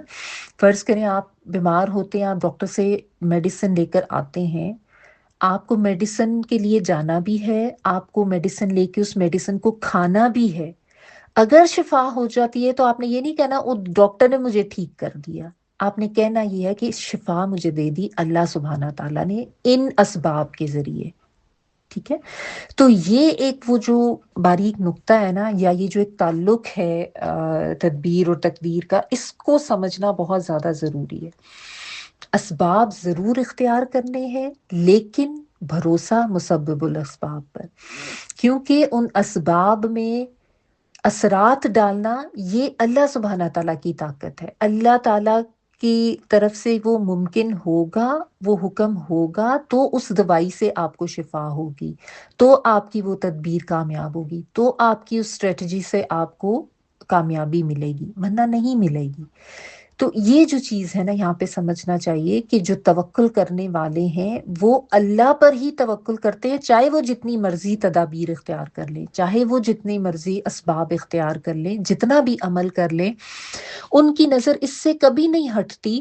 فرض کریں آپ بیمار ہوتے ہیں، آپ ڈاکٹر سے میڈیسن لے کر آتے ہیں، آپ کو میڈیسن کے لیے جانا بھی ہے، آپ کو میڈیسن لے کے اس میڈیسن کو کھانا بھی ہے۔ اگر شفا ہو جاتی ہے تو آپ نے یہ نہیں کہنا وہ ڈاکٹر نے مجھے ٹھیک کر دیا، آپ نے کہنا یہ ہے کہ شفا مجھے دے دی اللہ سبحانہ تعالیٰ نے ان اسباب کے ذریعے، ٹھیک ہے۔ تو یہ ایک وہ جو باریک نقطہ ہے نا، یا یہ جو ایک تعلق ہے تدبیر اور تقدیر کا، اس کو سمجھنا بہت زیادہ ضروری ہے۔ اسباب ضرور اختیار کرنے ہیں، لیکن بھروسہ مسبب الاسباب پر، کیونکہ ان اسباب میں اثرات ڈالنا یہ اللہ سبحانہ تعالیٰ کی طاقت ہے، اللہ تعالیٰ کی طرف سے وہ ممکن ہوگا، وہ حکم ہوگا تو اس دوائی سے آپ کو شفا ہوگی، تو آپ کی وہ تدبیر کامیاب ہوگی، تو آپ کی اس اسٹریٹجی سے آپ کو کامیابی ملے گی، ورنہ نہیں ملے گی۔ تو یہ جو چیز ہے نا یہاں پہ سمجھنا چاہیے کہ جو توکل کرنے والے ہیں وہ اللہ پر ہی توکل کرتے ہیں، چاہے وہ جتنی مرضی تدابیر اختیار کر لیں، چاہے وہ جتنی مرضی اسباب اختیار کر لیں، جتنا بھی عمل کر لیں، ان کی نظر اس سے کبھی نہیں ہٹتی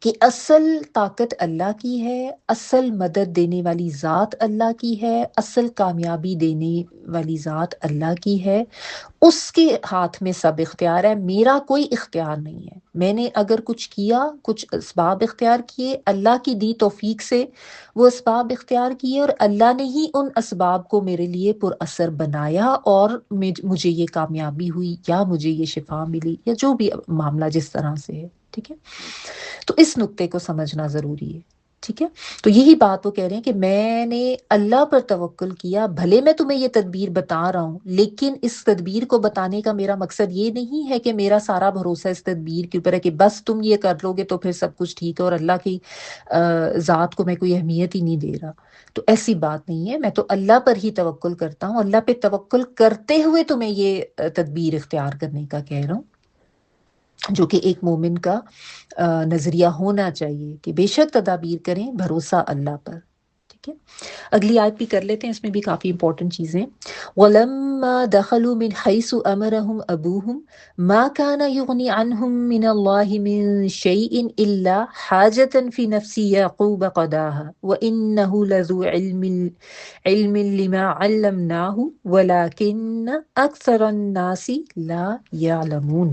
کہ اصل طاقت اللہ کی ہے، اصل مدد دینے والی ذات اللہ کی ہے، اصل کامیابی دینے والی ذات اللہ کی ہے، اس کے ہاتھ میں سب اختیار ہے، میرا کوئی اختیار نہیں ہے۔ میں نے اگر کچھ کیا، کچھ اسباب اختیار کیے، اللہ کی دی توفیق سے وہ اسباب اختیار کیے، اور اللہ نے ہی ان اسباب کو میرے لیے پر اثر بنایا، اور مجھے یہ کامیابی ہوئی، یا مجھے یہ شفا ملی، یا جو بھی معاملہ جس طرح سے ہے، ٹھیک ہے۔ تو اس نقطے کو سمجھنا ضروری ہے۔ ٹھیک ہے، تو یہی بات وہ کہہ رہے ہیں کہ میں نے اللہ پر توکل کیا، بھلے میں تمہیں یہ تدبیر بتا رہا ہوں لیکن اس تدبیر کو بتانے کا میرا مقصد یہ نہیں ہے کہ میرا سارا بھروسہ اس تدبیر کے اوپر ہے کہ بس تم یہ کر لو گے تو پھر سب کچھ ٹھیک ہے اور اللہ کی ذات کو میں کوئی اہمیت ہی نہیں دے رہا. تو ایسی بات نہیں ہے، میں تو اللہ پر ہی توکل کرتا ہوں، اللہ پہ توکل کرتے ہوئے تمہیں یہ تدبیر اختیار کرنے کا کہہ رہا ہوں، جو کہ ایک مومن کا نظریہ ہونا چاہیے کہ بے شک تدابیر کریں، بھروسہ اللہ پر. ٹھیک ہے، اگلی آیت بھی کر لیتے ہیں، اس میں بھی کافی امپورٹنٹ چیزیں. وَلَمَّا دَخَلُوا مِنْ حَيْثُ أَمَرَهُمْ أَبُوهُمْ مَا كَانَ يُغْنِي عَنْهُمْ مِنَ اللَّهِ مِنْ شَيْءٍ إِلَّا حَاجَةً فِي نَفْسِ يَعْقُوبَ قَضَاهَا وَإِنَّهُ لَذُو عِلْمٍ لِمَا عَلَّمْنَاهُ وَلَكِنَّ أَكْثَرَ النَّاسِ لَا يَعْلَمُونَ.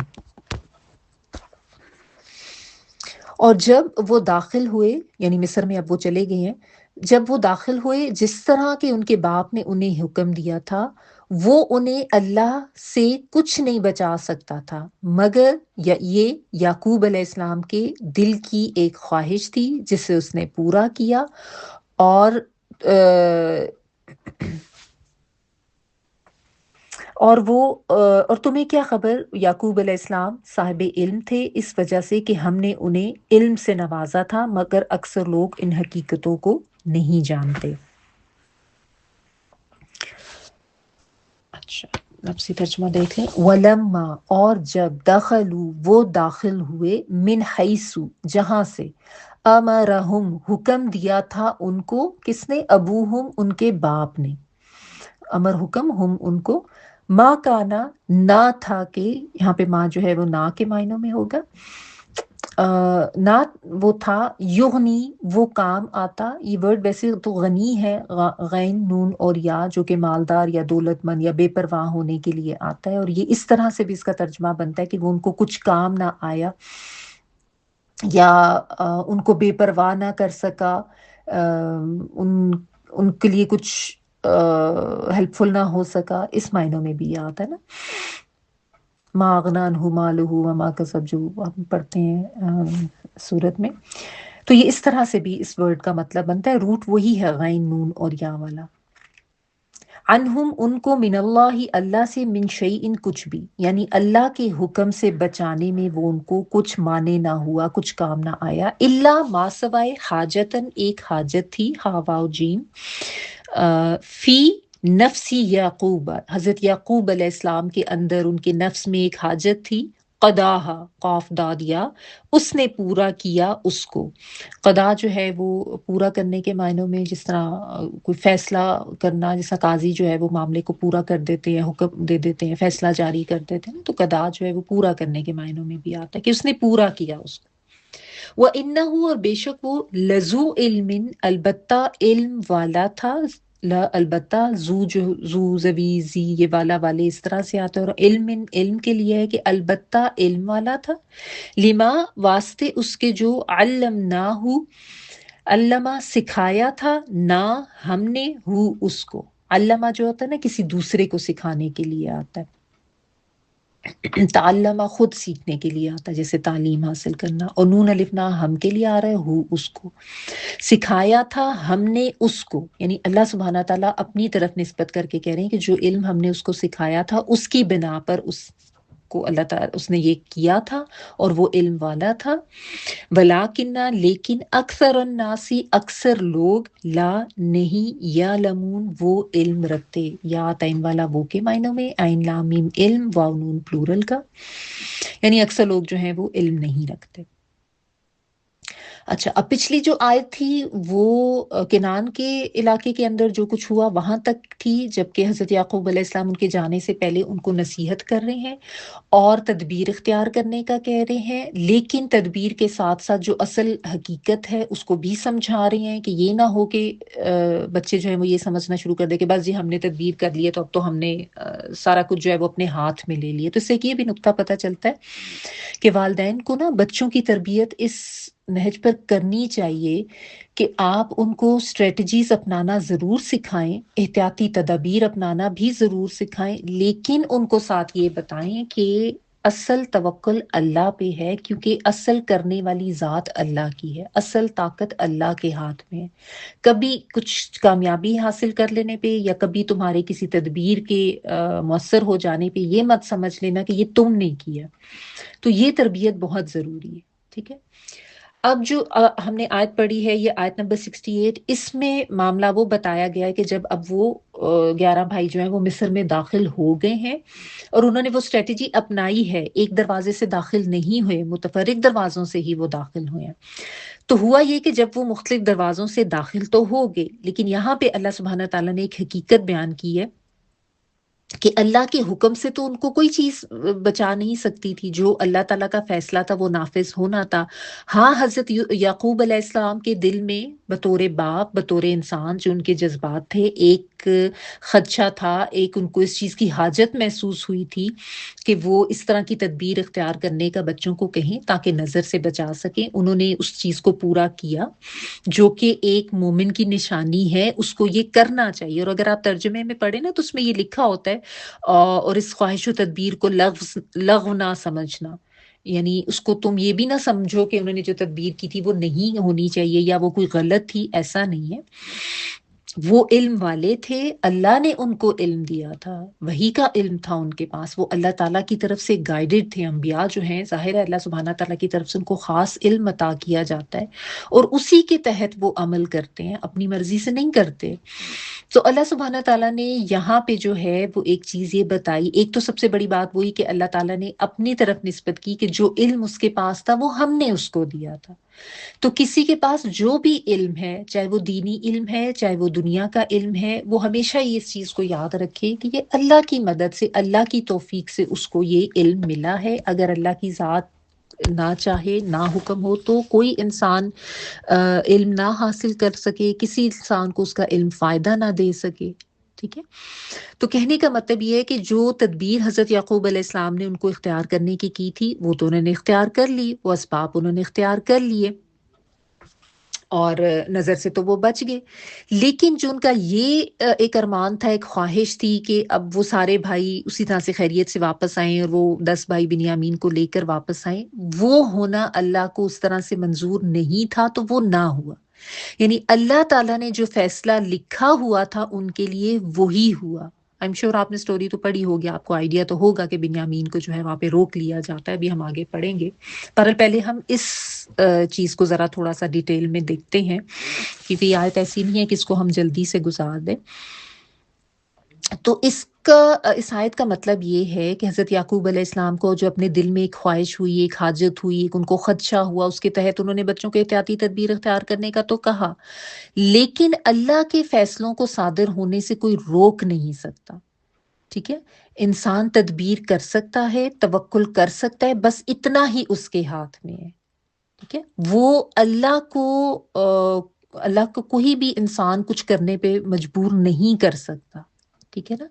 اور جب وہ داخل ہوئے، یعنی مصر میں اب وہ چلے گئے ہیں، جب وہ داخل ہوئے جس طرح کہ ان کے باپ نے انہیں حکم دیا تھا، وہ انہیں اللہ سے کچھ نہیں بچا سکتا تھا مگر یہ یعقوب علیہ السلام کے دل کی ایک خواہش تھی جسے اس نے پورا کیا. اور اور تمہیں کیا خبر، یعقوب علیہ السلام صاحب علم تھے اس وجہ سے کہ ہم نے انہیں علم سے نوازا تھا، مگر اکثر لوگ ان حقیقتوں کو نہیں جانتے. اچھا، لفظی ترجمہ دیکھ لیں. وَلَمَّا، اور جب، دخلوا، وہ داخل ہوئے، من حیثو، جہاں سے، امرہم، حکم دیا تھا ان کو، کس نے؟ ابوہم، ان کے باپ نے. امر حکم، ہم ان کو، ماں کانا، نہ تھا کہ، یہاں پہ ماں جو ہے وہ نہ کے معنوں میں ہوگا، نہ وہ تھا، یغنی، وہ کام آتا. یہ ورڈ ویسے تو غنی ہے، غین نون اور یا، جو کہ مالدار یا دولت مند یا بے پرواہ ہونے کے لیے آتا ہے، اور یہ اس طرح سے بھی اس کا ترجمہ بنتا ہے کہ وہ ان کو کچھ کام نہ آیا یا ان کو بے پرواہ نہ کر سکا، ان کے لیے کچھ ہیلپ فل نہ ہو سکا، اس معنوں میں بھی یہ آتا ہے نا. ما اغنی عنہ مالہ وما کسب، جو ہم پڑھتے ہیں سورت میں. تو یہ اس طرح سے بھی اس ورڈ کا مطلب بنتا ہے، روٹ وہی ہے غین نون اور یا والا. عنہم، ان کو، من اللہ، اللہ سے، من شیئن، کچھ بھی، یعنی اللہ کے حکم سے بچانے میں وہ ان کو کچھ مانے نہ ہوا، کچھ کام نہ آیا. الا، ما سوائے، حاجتن، ایک حاجت تھی، ہا واو جیم، فی نفسی یعقوب، حضرت یعقوب علیہ السلام کے اندر، ان کے نفس میں ایک حاجت تھی. قداہا، قاف داد یا، اس نے پورا کیا اس کو. قضا جو ہے وہ پورا کرنے کے معنوں میں، جس طرح کوئی فیصلہ کرنا، جیسا قاضی جو ہے وہ معاملے کو پورا کر دیتے ہیں، حکم دے دیتے ہیں، فیصلہ جاری کر دیتے ہیں، تو قضا جو ہے وہ پورا کرنے کے معنوں میں بھی آتا ہے کہ اس نے پورا کیا اس کو. وَإِنَّهُ، اور بے شک وہ، لَذُو عِلْمٍ، البتہ علم والا تھا. البتہ، زو زوی زی، یہ والا والے اس طرح سے آتا ہے، اور علم کے لیے ہے کہ البتہ علم والا تھا. لما، واسطے اس کے، جو علمناہ، علمہ سکھایا تھا، نہ ہم نے، ہو اس کو. علمہ جو ہوتا ہے نا کسی دوسرے کو سکھانے کے لیے آتا ہے، تعلمہ خود سیکھنے کے لیے آتا ہے، جیسے تعلیم حاصل کرنا. اور نون الف نا ہم کے لیے آ رہا ہے، ہو اس کو سکھایا تھا ہم نے اس کو، یعنی اللہ سبحانہ تعالیٰ اپنی طرف نسبت کر کے کہہ رہے ہیں کہ جو علم ہم نے اس کو سکھایا تھا، اس کی بنا پر اس کو اللہ تعالیٰ، اس نے یہ کیا تھا اور وہ علم والا تھا. ولیکن، لیکن، اکثر الناسی، اکثر لوگ، لا، نہیں، یعلمون، وہ علم رکھتے. یا تعین والا وہ کے معنوں میں، عین لام میم علم، واو نون پلورل کا، یعنی اکثر لوگ جو ہیں وہ علم نہیں رکھتے. اچھا، اب پچھلی جو آیت تھی وہ کنعان کے علاقے کے اندر جو کچھ ہوا وہاں تک تھی، جبکہ حضرت یعقوب علیہ السلام ان کے جانے سے پہلے ان کو نصیحت کر رہے ہیں اور تدبیر اختیار کرنے کا کہہ رہے ہیں، لیکن تدبیر کے ساتھ ساتھ جو اصل حقیقت ہے اس کو بھی سمجھا رہے ہیں کہ یہ نہ ہو کہ بچے جو ہیں وہ یہ سمجھنا شروع کر دیں کہ بس جی ہم نے تدبیر کر لی ہے تو اب تو ہم نے سارا کچھ جو ہے وہ اپنے ہاتھ میں لے لیا. تو اس سے یہ بھی نقطہ پتہ چلتا ہے کہ والدین کو نا بچوں کی تربیت اس نہج پر کرنی چاہیے کہ آپ ان کو اسٹریٹجیز اپنانا ضرور سکھائیں، احتیاطی تدابیر اپنانا بھی ضرور سکھائیں، لیکن ان کو ساتھ یہ بتائیں کہ اصل توکل اللہ پہ ہے، کیونکہ اصل کرنے والی ذات اللہ کی ہے، اصل طاقت اللہ کے ہاتھ میں ہے۔ کبھی کچھ کامیابی حاصل کر لینے پہ یا کبھی تمہارے کسی تدبیر کے مؤثر ہو جانے پہ یہ مت سمجھ لینا کہ یہ تم نے کیا۔ تو یہ تربیت بہت ضروری ہے، ٹھیک ہے۔ اب جو ہم نے آیت پڑھی ہے، یہ آیت نمبر 68، اس میں معاملہ وہ بتایا گیا ہے کہ جب اب وہ 11 بھائی جو ہیں وہ مصر میں داخل ہو گئے ہیں اور انہوں نے وہ اسٹریٹجی اپنائی ہے، ایک دروازے سے داخل نہیں ہوئے، متفرق دروازوں سے ہی وہ داخل ہوئے ہیں۔ تو ہوا یہ کہ جب وہ مختلف دروازوں سے داخل تو ہو گئے، لیکن یہاں پہ اللہ سبحانہ تعالیٰ نے ایک حقیقت بیان کی ہے کہ اللہ کے حکم سے تو ان کو کوئی چیز بچا نہیں سکتی تھی، جو اللہ تعالیٰ کا فیصلہ تھا وہ نافذ ہونا تھا۔ ہاں، حضرت یعقوب علیہ السلام کے دل میں بطور باپ، بطور انسان جو ان کے جذبات تھے، ایک خدشہ تھا، ایک ان کو اس چیز کی حاجت محسوس ہوئی تھی کہ وہ اس طرح کی تدبیر اختیار کرنے کا بچوں کو کہیں تاکہ نظر سے بچا سکیں۔ انہوں نے اس چیز کو پورا کیا جو کہ ایک مومن کی نشانی ہے، اس کو یہ کرنا چاہیے۔ اور اگر آپ ترجمے میں پڑھیں نا تو اس میں یہ لکھا ہوتا ہے اور اس خواہش و تدبیر کو لغو نہ سمجھنا، یعنی اس کو تم یہ بھی نہ سمجھو کہ انہوں نے جو تدبیر کی تھی وہ نہیں ہونی چاہیے یا وہ کوئی غلط تھی، ایسا نہیں ہے۔ وہ علم والے تھے، اللہ نے ان کو علم دیا تھا، وہی کا علم تھا ان کے پاس، وہ اللہ تعالیٰ کی طرف سے گائیڈڈ تھے۔ انبیاء جو ہیں، ظاہر ہے اللہ سبحانہ تعالیٰ کی طرف سے ان کو خاص علم عطا کیا جاتا ہے اور اسی کے تحت وہ عمل کرتے ہیں، اپنی مرضی سے نہیں کرتے۔ تو اللہ سبحانہ تعالیٰ نے یہاں پہ جو ہے وہ ایک چیز یہ بتائی، ایک تو سب سے بڑی بات وہی کہ اللہ تعالیٰ نے اپنی طرف نسبت کی کہ جو علم اس کے پاس تھا وہ ہم نے اس کو دیا تھا۔ تو کسی کے پاس جو بھی علم ہے، چاہے وہ دینی علم ہے چاہے وہ دنیا کا علم ہے، وہ ہمیشہ یہ اس چیز کو یاد رکھے کہ یہ اللہ کی مدد سے، اللہ کی توفیق سے اس کو یہ علم ملا ہے۔ اگر اللہ کی ذات نہ چاہے، نہ حکم ہو، تو کوئی انسان علم نہ حاصل کر سکے، کسی انسان کو اس کا علم فائدہ نہ دے سکے، ٹھیک ہے۔ تو کہنے کا مطلب یہ ہے کہ جو تدبیر حضرت یعقوب علیہ السلام نے ان کو اختیار کرنے کی تھی وہ تو انہوں نے اختیار کر لی، وہ اسباب انہوں نے اختیار کر لیے اور نظر سے تو وہ بچ گئے۔ لیکن جو ان کا یہ ایک ارمان تھا، ایک خواہش تھی کہ اب وہ سارے بھائی اسی طرح سے خیریت سے واپس آئیں اور وہ 10 بھائی بنیامین کو لے کر واپس آئیں، وہ ہونا اللہ کو اس طرح سے منظور نہیں تھا، تو وہ نہ ہوا۔ یعنی اللہ تعالیٰ نے جو فیصلہ لکھا ہوا تھا ان کے لیے وہی ہوا۔ ایم شیور آپ نے سٹوری تو پڑھی ہوگی، آپ کو آئیڈیا تو ہوگا کہ بنیامین کو جو ہے وہاں پہ روک لیا جاتا ہے، ابھی ہم آگے پڑھیں گے۔ پر پہلے ہم اس چیز کو ذرا تھوڑا سا ڈیٹیل میں دیکھتے ہیں، کیونکہ یہ آیت ایسی نہیں ہے کہ اس کو ہم جلدی سے گزار دیں۔ تو اس آیت کا مطلب یہ ہے کہ حضرت یعقوب علیہ السلام کو جو اپنے دل میں ایک خواہش ہوئی، ایک حاجت ہوئی، ایک ان کو خدشہ ہوا، اس کے تحت انہوں نے بچوں کے احتیاطی تدبیر اختیار کرنے کا تو کہا، لیکن اللہ کے فیصلوں کو صادر ہونے سے کوئی روک نہیں سکتا، ٹھیک ہے۔ انسان تدبیر کر سکتا ہے، توکل کر سکتا ہے، بس اتنا ہی اس کے ہاتھ میں ہے، ٹھیک ہے۔ وہ اللہ کو کوئی بھی انسان کچھ کرنے پہ مجبور نہیں کر سکتا، ٹھیک ہے نا۔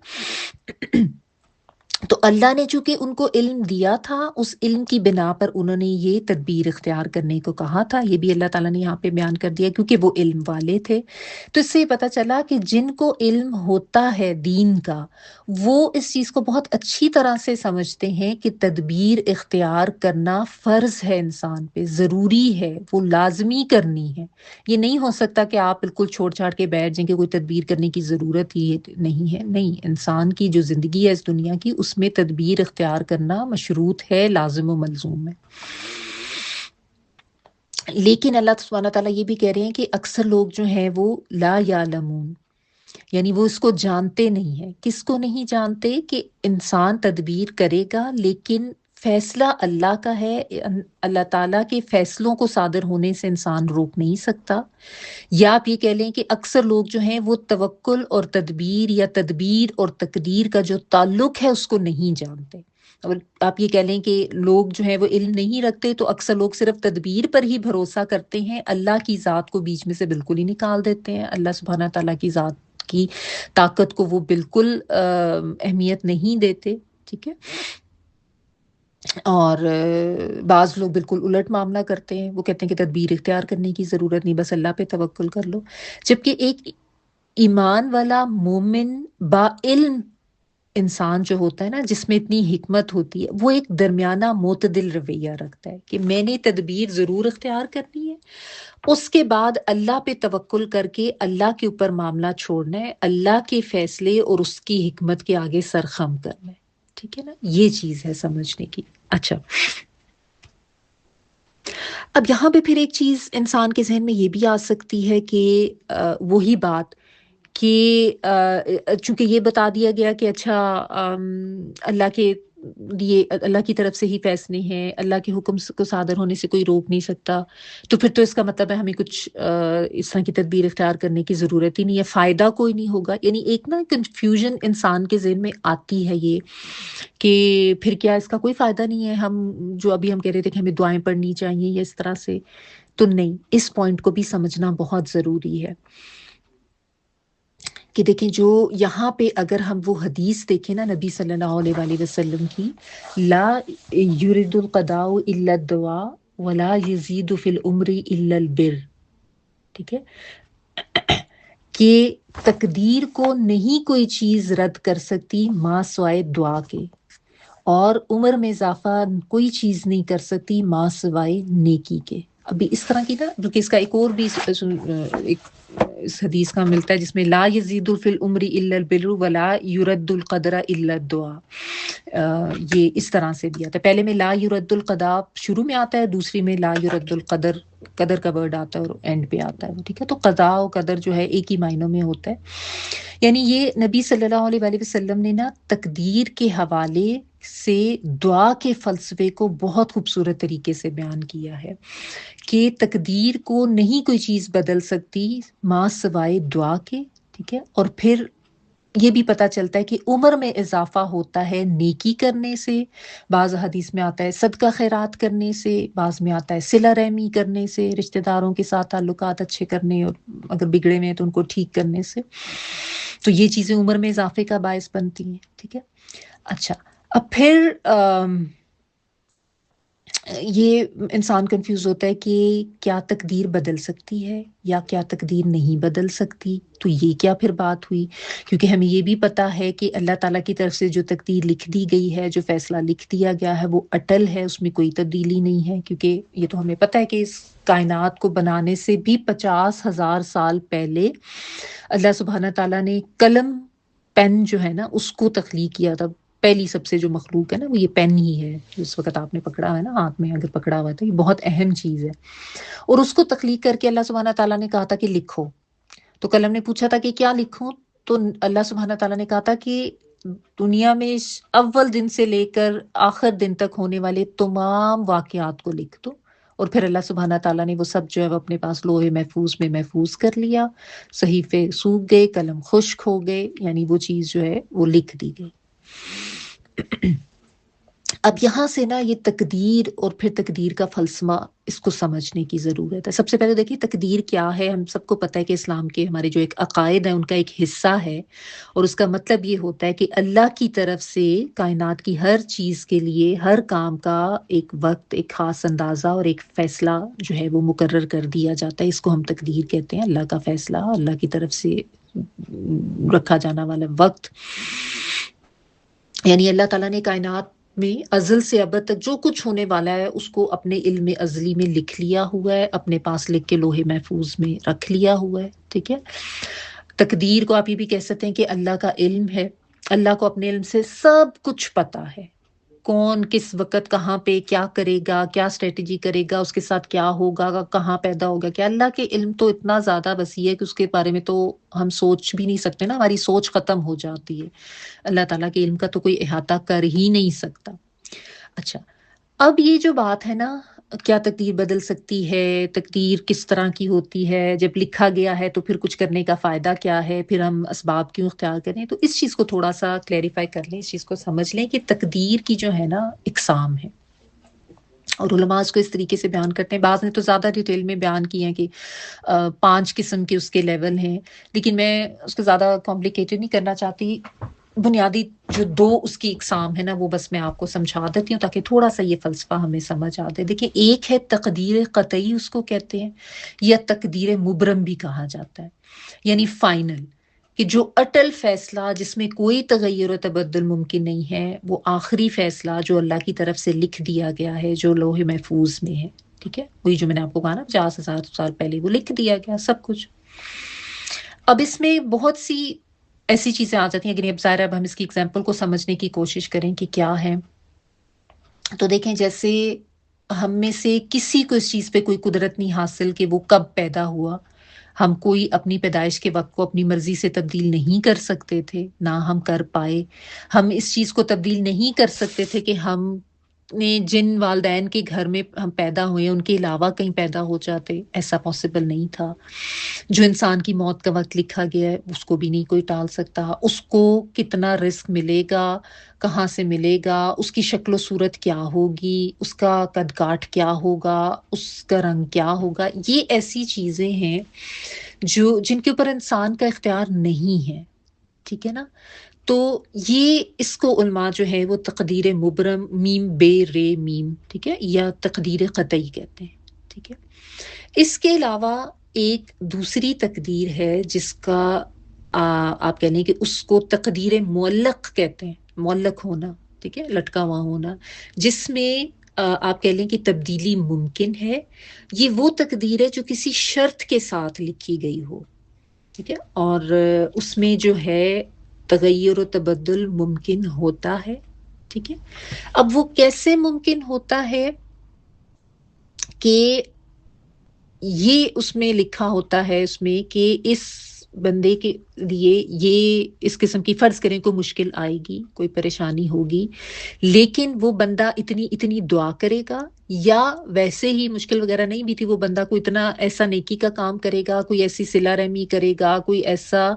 تو اللہ نے چونکہ ان کو علم دیا تھا، اس علم کی بنا پر انہوں نے یہ تدبیر اختیار کرنے کو کہا تھا، یہ بھی اللہ تعالیٰ نے یہاں پہ بیان کر دیا کیونکہ وہ علم والے تھے۔ تو اس سے یہ پتہ چلا کہ جن کو علم ہوتا ہے دین کا، وہ اس چیز کو بہت اچھی طرح سے سمجھتے ہیں کہ تدبیر اختیار کرنا فرض ہے، انسان پہ ضروری ہے، وہ لازمی کرنی ہے۔ یہ نہیں ہو سکتا کہ آپ بالکل چھوڑ چھاڑ کے بیٹھ جائیں کہ کوئی تدبیر کرنے کی ضرورت ہی نہیں ہے، نہیں، انسان کی جو زندگی ہے اس دنیا کی، اس میں تدبیر اختیار کرنا مشروط ہے، لازم و ملزوم ہے۔ لیکن اللہ سبحانہ تعالیٰ یہ بھی کہہ رہے ہیں کہ اکثر لوگ جو ہیں وہ لا یعلمون، یعنی وہ اس کو جانتے نہیں ہیں۔ کس کو نہیں جانتے؟ کہ انسان تدبیر کرے گا لیکن فیصلہ اللہ کا ہے، اللہ تعالیٰ کے فیصلوں کو صادر ہونے سے انسان روک نہیں سکتا۔ یا آپ یہ کہہ لیں کہ اکثر لوگ جو ہیں وہ توکل اور تدبیر یا تدبیر اور تقدیر کا جو تعلق ہے اس کو نہیں جانتے۔ اور آپ یہ کہہ لیں کہ لوگ جو ہیں وہ علم نہیں رکھتے، تو اکثر لوگ صرف تدبیر پر ہی بھروسہ کرتے ہیں، اللہ کی ذات کو بیچ میں سے بالکل ہی نکال دیتے ہیں، اللہ سبحانہ تعالیٰ کی ذات کی طاقت کو وہ بالکل اہمیت نہیں دیتے، ٹھیک ہے۔ اور بعض لوگ بالکل الٹ معاملہ کرتے ہیں، وہ کہتے ہیں کہ تدبیر اختیار کرنے کی ضرورت نہیں، بس اللہ پہ توکل کر لو۔ جبکہ ایک ایمان والا مومن با علم انسان جو ہوتا ہے نا، جس میں اتنی حکمت ہوتی ہے، وہ ایک درمیانہ معتدل رویہ رکھتا ہے کہ میں نے تدبیر ضرور اختیار کرنی ہے، اس کے بعد اللہ پہ توکل کر کے اللہ کے اوپر معاملہ چھوڑنا ہے، اللہ کے فیصلے اور اس کی حکمت کے آگے سر خم کرنا ہے. ٹھیک ہے نا، یہ چیز ہے سمجھنے کی. اچھا، اب یہاں پہ پھر ایک چیز انسان کے ذہن میں یہ بھی آ سکتی ہے کہ وہی بات کہ چونکہ یہ بتا دیا گیا کہ اچھا اللہ کے لیے، اللہ کی طرف سے ہی فیصلے ہیں، اللہ کے حکم کو صادر ہونے سے کوئی روک نہیں سکتا، تو پھر تو اس کا مطلب ہے ہمیں کچھ اس طرح کی تدبیر اختیار کرنے کی ضرورت ہی نہیں ہے، فائدہ کوئی نہیں ہوگا. یعنی ایک نا کنفیوژن انسان کے ذہن میں آتی ہے یہ کہ پھر کیا اس کا کوئی فائدہ نہیں ہے، ہم جو ابھی ہم کہہ رہے تھے کہ ہمیں دعائیں پڑھنی چاہیے یا اس طرح سے. تو نہیں، اس پوائنٹ کو بھی سمجھنا بہت ضروری ہے کہ دیکھیں جو یہاں پہ اگر ہم وہ حدیث دیکھیں نا نبی صلی اللہ علیہ وآلہ وسلم کی، لا یرید القضاء الا الدعاء ولا یزید فی العمر الا البر. ٹھیک ہے، کہ تقدیر کو نہیں کوئی چیز رد کر سکتی ماں سوائے دعا کے، اور عمر میں اضافہ کوئی چیز نہیں کر سکتی ماں سوائے نیکی کے. ابھی اس طرح کی نا، کیونکہ اس کا ایک اور بھی ایک اس حدیث کا ملتا ہے جس میں لا یزید فی العمر الا البر ولا یرد القدر الا الدعاء. یہ اس طرح سے بھی آتا ہے، پہلے میں لا یرد القضاء شروع میں آتا ہے، دوسری میں لا یرد القدر، قدر کا ورڈ آتا ہے اور اینڈ پہ آتا ہے. ٹھیک ہے، تو قضاء و قدر جو ہے ایک ہی معنوں میں ہوتا ہے. یعنی یہ نبی صلی اللہ علیہ وآلہ وسلم نے نا تقدیر کے حوالے سے دعا کے فلسفے کو بہت خوبصورت طریقے سے بیان کیا ہے کہ تقدیر کو نہیں کوئی چیز بدل سکتی ماں سوائے دعا کے. ٹھیک ہے، اور پھر یہ بھی پتہ چلتا ہے کہ عمر میں اضافہ ہوتا ہے نیکی کرنے سے، بعض حدیث میں آتا ہے صدقہ خیرات کرنے سے، بعض میں آتا ہے صلہ رحمی کرنے سے، رشتہ داروں کے ساتھ تعلقات اچھے کرنے اور اگر بگڑے ہوئے ہیں تو ان کو ٹھیک کرنے سے. تو یہ چیزیں عمر میں اضافے کا باعث بنتی ہیں. ٹھیک ہے، اچھا، اب پھر یہ انسان کنفیوز ہوتا ہے کہ کیا تقدیر بدل سکتی ہے یا کیا تقدیر نہیں بدل سکتی. تو یہ کیا پھر بات ہوئی، کیونکہ ہمیں یہ بھی پتا ہے کہ اللہ تعالیٰ کی طرف سے جو تقدیر لکھ دی گئی ہے، جو فیصلہ لکھ دیا گیا ہے، وہ اٹل ہے، اس میں کوئی تبدیلی نہیں ہے. کیونکہ یہ تو ہمیں پتا ہے کہ اس کائنات کو بنانے سے بھی 50,000 سال پہلے اللہ سبحانہ تعالیٰ نے قلم، پین جو ہے نا، اس کو تخلیق کیا تھا. پہلی سب سے جو مخلوق ہے نا، وہ یہ پین ہی ہے جو اس وقت آپ نے پکڑا ہے نا ہاتھ میں، اگر پکڑا ہوا ہے تو یہ بہت اہم چیز ہے. اور اس کو تخلیق کر کے اللہ سبحانہ تعالیٰ نے کہا تھا کہ لکھو. تو قلم نے پوچھا تھا کہ کیا لکھوں، تو اللہ سبحانہ تعالیٰ نے کہا تھا کہ دنیا میں اول دن سے لے کر آخر دن تک ہونے والے تمام واقعات کو لکھ دو. اور پھر اللہ سبحانہ تعالیٰ نے وہ سب جو ہے وہ اپنے پاس لوح محفوظ میں محفوظ کر لیا. صحیفے سوکھ گئے، قلم خشک ہو گئے، یعنی وہ چیز جو ہے وہ لکھ دی گئی. اب یہاں سے نا یہ تقدیر اور پھر تقدیر کا فلسفہ، اس کو سمجھنے کی ضرورت ہے. سب سے پہلے دیکھیے تقدیر کیا ہے. ہم سب کو پتہ ہے کہ اسلام کے ہمارے جو ایک عقائد ہیں ان کا ایک حصہ ہے، اور اس کا مطلب یہ ہوتا ہے کہ اللہ کی طرف سے کائنات کی ہر چیز کے لیے، ہر کام کا ایک وقت، ایک خاص اندازہ اور ایک فیصلہ جو ہے وہ مقرر کر دیا جاتا ہے. اس کو ہم تقدیر کہتے ہیں، اللہ کا فیصلہ، اللہ کی طرف سے رکھا جانا والا وقت. یعنی اللہ تعالیٰ نے کائنات میں ازل سے ابد تک جو کچھ ہونے والا ہے اس کو اپنے علم ازلی میں لکھ لیا ہوا ہے، اپنے پاس لکھ کے لوح محفوظ میں رکھ لیا ہوا ہے. ٹھیک ہے، تقدیر کو آپ یہ بھی کہہ سکتے ہیں کہ اللہ کا علم ہے. اللہ کو اپنے علم سے سب کچھ پتا ہے، کون کس وقت کہاں پہ کیا کرے گا، کیا اسٹریٹجی کرے گا، اس کے ساتھ کیا ہوگا، کہاں پیدا ہوگا کیا. اللہ کے علم تو اتنا زیادہ وسیع ہے کہ اس کے بارے میں تو ہم سوچ بھی نہیں سکتے نا، ہماری سوچ ختم ہو جاتی ہے. اللہ تعالیٰ کے علم کا تو کوئی احاطہ کر ہی نہیں سکتا. اچھا، اب یہ جو بات ہے نا، کیا تقدیر بدل سکتی ہے، تقدیر کس طرح کی ہوتی ہے، جب لکھا گیا ہے تو پھر کچھ کرنے کا فائدہ کیا ہے، پھر ہم اسباب کیوں اختیار کریں. تو اس چیز کو تھوڑا سا کلیریفائی کر لیں، اس چیز کو سمجھ لیں کہ تقدیر کی جو ہے نا اقسام ہے، اور علماء اس کو اس طریقے سے بیان کرتے ہیں. بعض نے تو زیادہ ڈیٹیل میں بیان کیا ہے کہ 5 قسم کے اس کے لیول ہیں، لیکن میں اس کو زیادہ کمپلیکیٹڈ نہیں کرنا چاہتی. بنیادی جو 2 اس کی اقسام ہے نا، وہ بس میں آپ کو سمجھا دیتی ہوں تاکہ تھوڑا سا یہ فلسفہ ہمیں سمجھ آ جائے. دیکھیں، ایک ہے تقدیر قطعی، اس کو کہتے ہیں، یا تقدیر مبرم بھی کہا جاتا ہے، یعنی فائنل، کہ جو اٹل فیصلہ جس میں کوئی تغیر و تبدل ممکن نہیں ہے، وہ آخری فیصلہ جو اللہ کی طرف سے لکھ دیا گیا ہے، جو لوح محفوظ میں ہے، ٹھیک ہے، وہی جو میں نے آپ کو کہا نا 50,000 سال پہلے وہ لکھ دیا گیا سب کچھ۔ اب اس میں بہت سی ایسی چیزیں آ جاتی ہیں، لیکن اب ظاہر اب ہم اس کی ایگزامپل کو سمجھنے کی کوشش کریں کہ کیا ہے۔ تو دیکھیں جیسے ہم میں سے کسی کو اس چیز پہ کوئی قدرت نہیں حاصل کہ وہ کب پیدا ہوا، ہم کوئی اپنی پیدائش کے وقت کو اپنی مرضی سے تبدیل نہیں کر سکتے تھے، نہ ہم کر پائے۔ ہم اس چیز کو تبدیل نہیں کر سکتے تھے کہ ہم نے جن والدین کے گھر میں ہم پیدا ہوئے ان کے علاوہ کہیں پیدا ہو جاتے، ایسا پاسبل نہیں تھا۔ جو انسان کی موت کا وقت لکھا گیا ہے اس کو بھی نہیں کوئی ٹال سکتا، اس کو کتنا رزق ملے گا، کہاں سے ملے گا، اس کی شکل و صورت کیا ہوگی، اس کا قد کاٹ کیا ہوگا، اس کا رنگ کیا ہوگا، یہ ایسی چیزیں ہیں جو جن کے اوپر انسان کا اختیار نہیں ہے، ٹھیک ہے نا۔ تو یہ اس کو علماء جو ہے وہ تقدیر مبرم میم بے رے میم، ٹھیک ہے، یا تقدیر قطعی کہتے ہیں، ٹھیک ہے۔ اس کے علاوہ ایک دوسری تقدیر ہے جس کا آپ کہہ لیں کہ اس کو تقدیر معلق کہتے ہیں، معلق ہونا، ٹھیک ہے، لٹکا ہوا ہونا، جس میں آپ کہہ لیں کہ تبدیلی ممکن ہے۔ یہ وہ تقدیر ہے جو کسی شرط کے ساتھ لکھی گئی ہو، ٹھیک ہے، اور اس میں جو ہے تغیر و تبدل ممکن ہوتا ہے، ٹھیک ہے۔ اب وہ کیسے ممکن ہوتا ہے کہ یہ اس میں لکھا ہوتا ہے اس میں کہ اس بندے کے لیے یہ اس قسم کی فرض کریں کوئی مشکل آئے گی، کوئی پریشانی ہوگی، لیکن وہ بندہ اتنی دعا کرے گا، یا ویسے ہی مشکل وغیرہ نہیں بھی تھی، وہ بندہ کوئی اتنا ایسا نیکی کا کام کرے گا، کوئی ایسی صلہ رحمی کرے گا، کوئی ایسا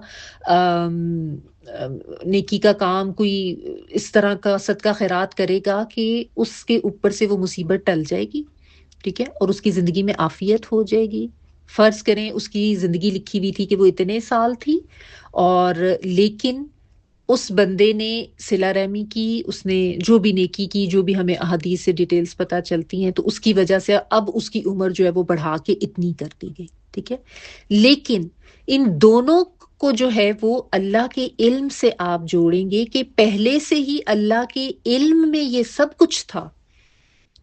نیکی کا کام، کوئی اس طرح کا صدقہ خیرات کرے گا کہ اس کے اوپر سے وہ مصیبت ٹل جائے گی، ٹھیک ہے، اور اس کی زندگی میں عافیت ہو جائے گی۔ فرض کریں اس کی زندگی لکھی ہوئی تھی کہ وہ اتنے سال تھی، اور لیکن اس بندے نے صلہ رحمی کی، اس نے جو بھی نیکی کی، جو بھی ہمیں احادیث سے ڈیٹیلز پتہ چلتی ہیں، تو اس کی وجہ سے اب اس کی عمر جو ہے وہ بڑھا کے اتنی کر دی گئی، ٹھیک ہے۔ لیکن ان دونوں کو جو ہے وہ اللہ کے علم سے آپ جوڑیں گے کہ پہلے سے ہی اللہ کے علم میں یہ سب کچھ تھا،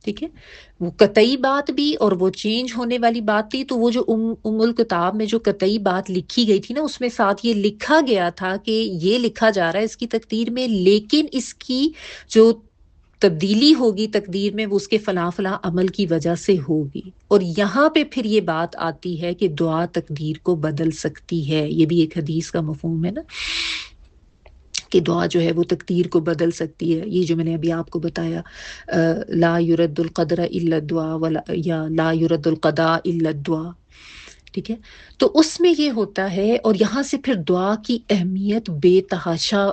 ٹھیک ہے، وہ قطعی بات بھی اور وہ چینج ہونے والی بات تھی۔ تو وہ جو ام الکتاب میں جو قطعی بات لکھی گئی تھی نا، اس میں ساتھ یہ لکھا گیا تھا کہ یہ لکھا جا رہا ہے اس کی تقدیر میں، لیکن اس کی جو تبدیلی ہوگی تقدیر میں وہ اس کے فلاں فلاں عمل کی وجہ سے ہوگی۔ اور یہاں پہ پھر یہ بات آتی ہے کہ دعا تقدیر کو بدل سکتی ہے، یہ بھی ایک حدیث کا مفہوم ہے نا، کہ دعا جو ہے وہ تقدیر کو بدل سکتی ہے۔ یہ جو میں نے ابھی آپ کو بتایا، لا یرد القدر الا الدعاء یا لا یرد القضاء الا الدعاء، ٹھیک ہے۔ تو اس میں یہ ہوتا ہے، اور یہاں سے پھر دعا کی اہمیت بے تحاشا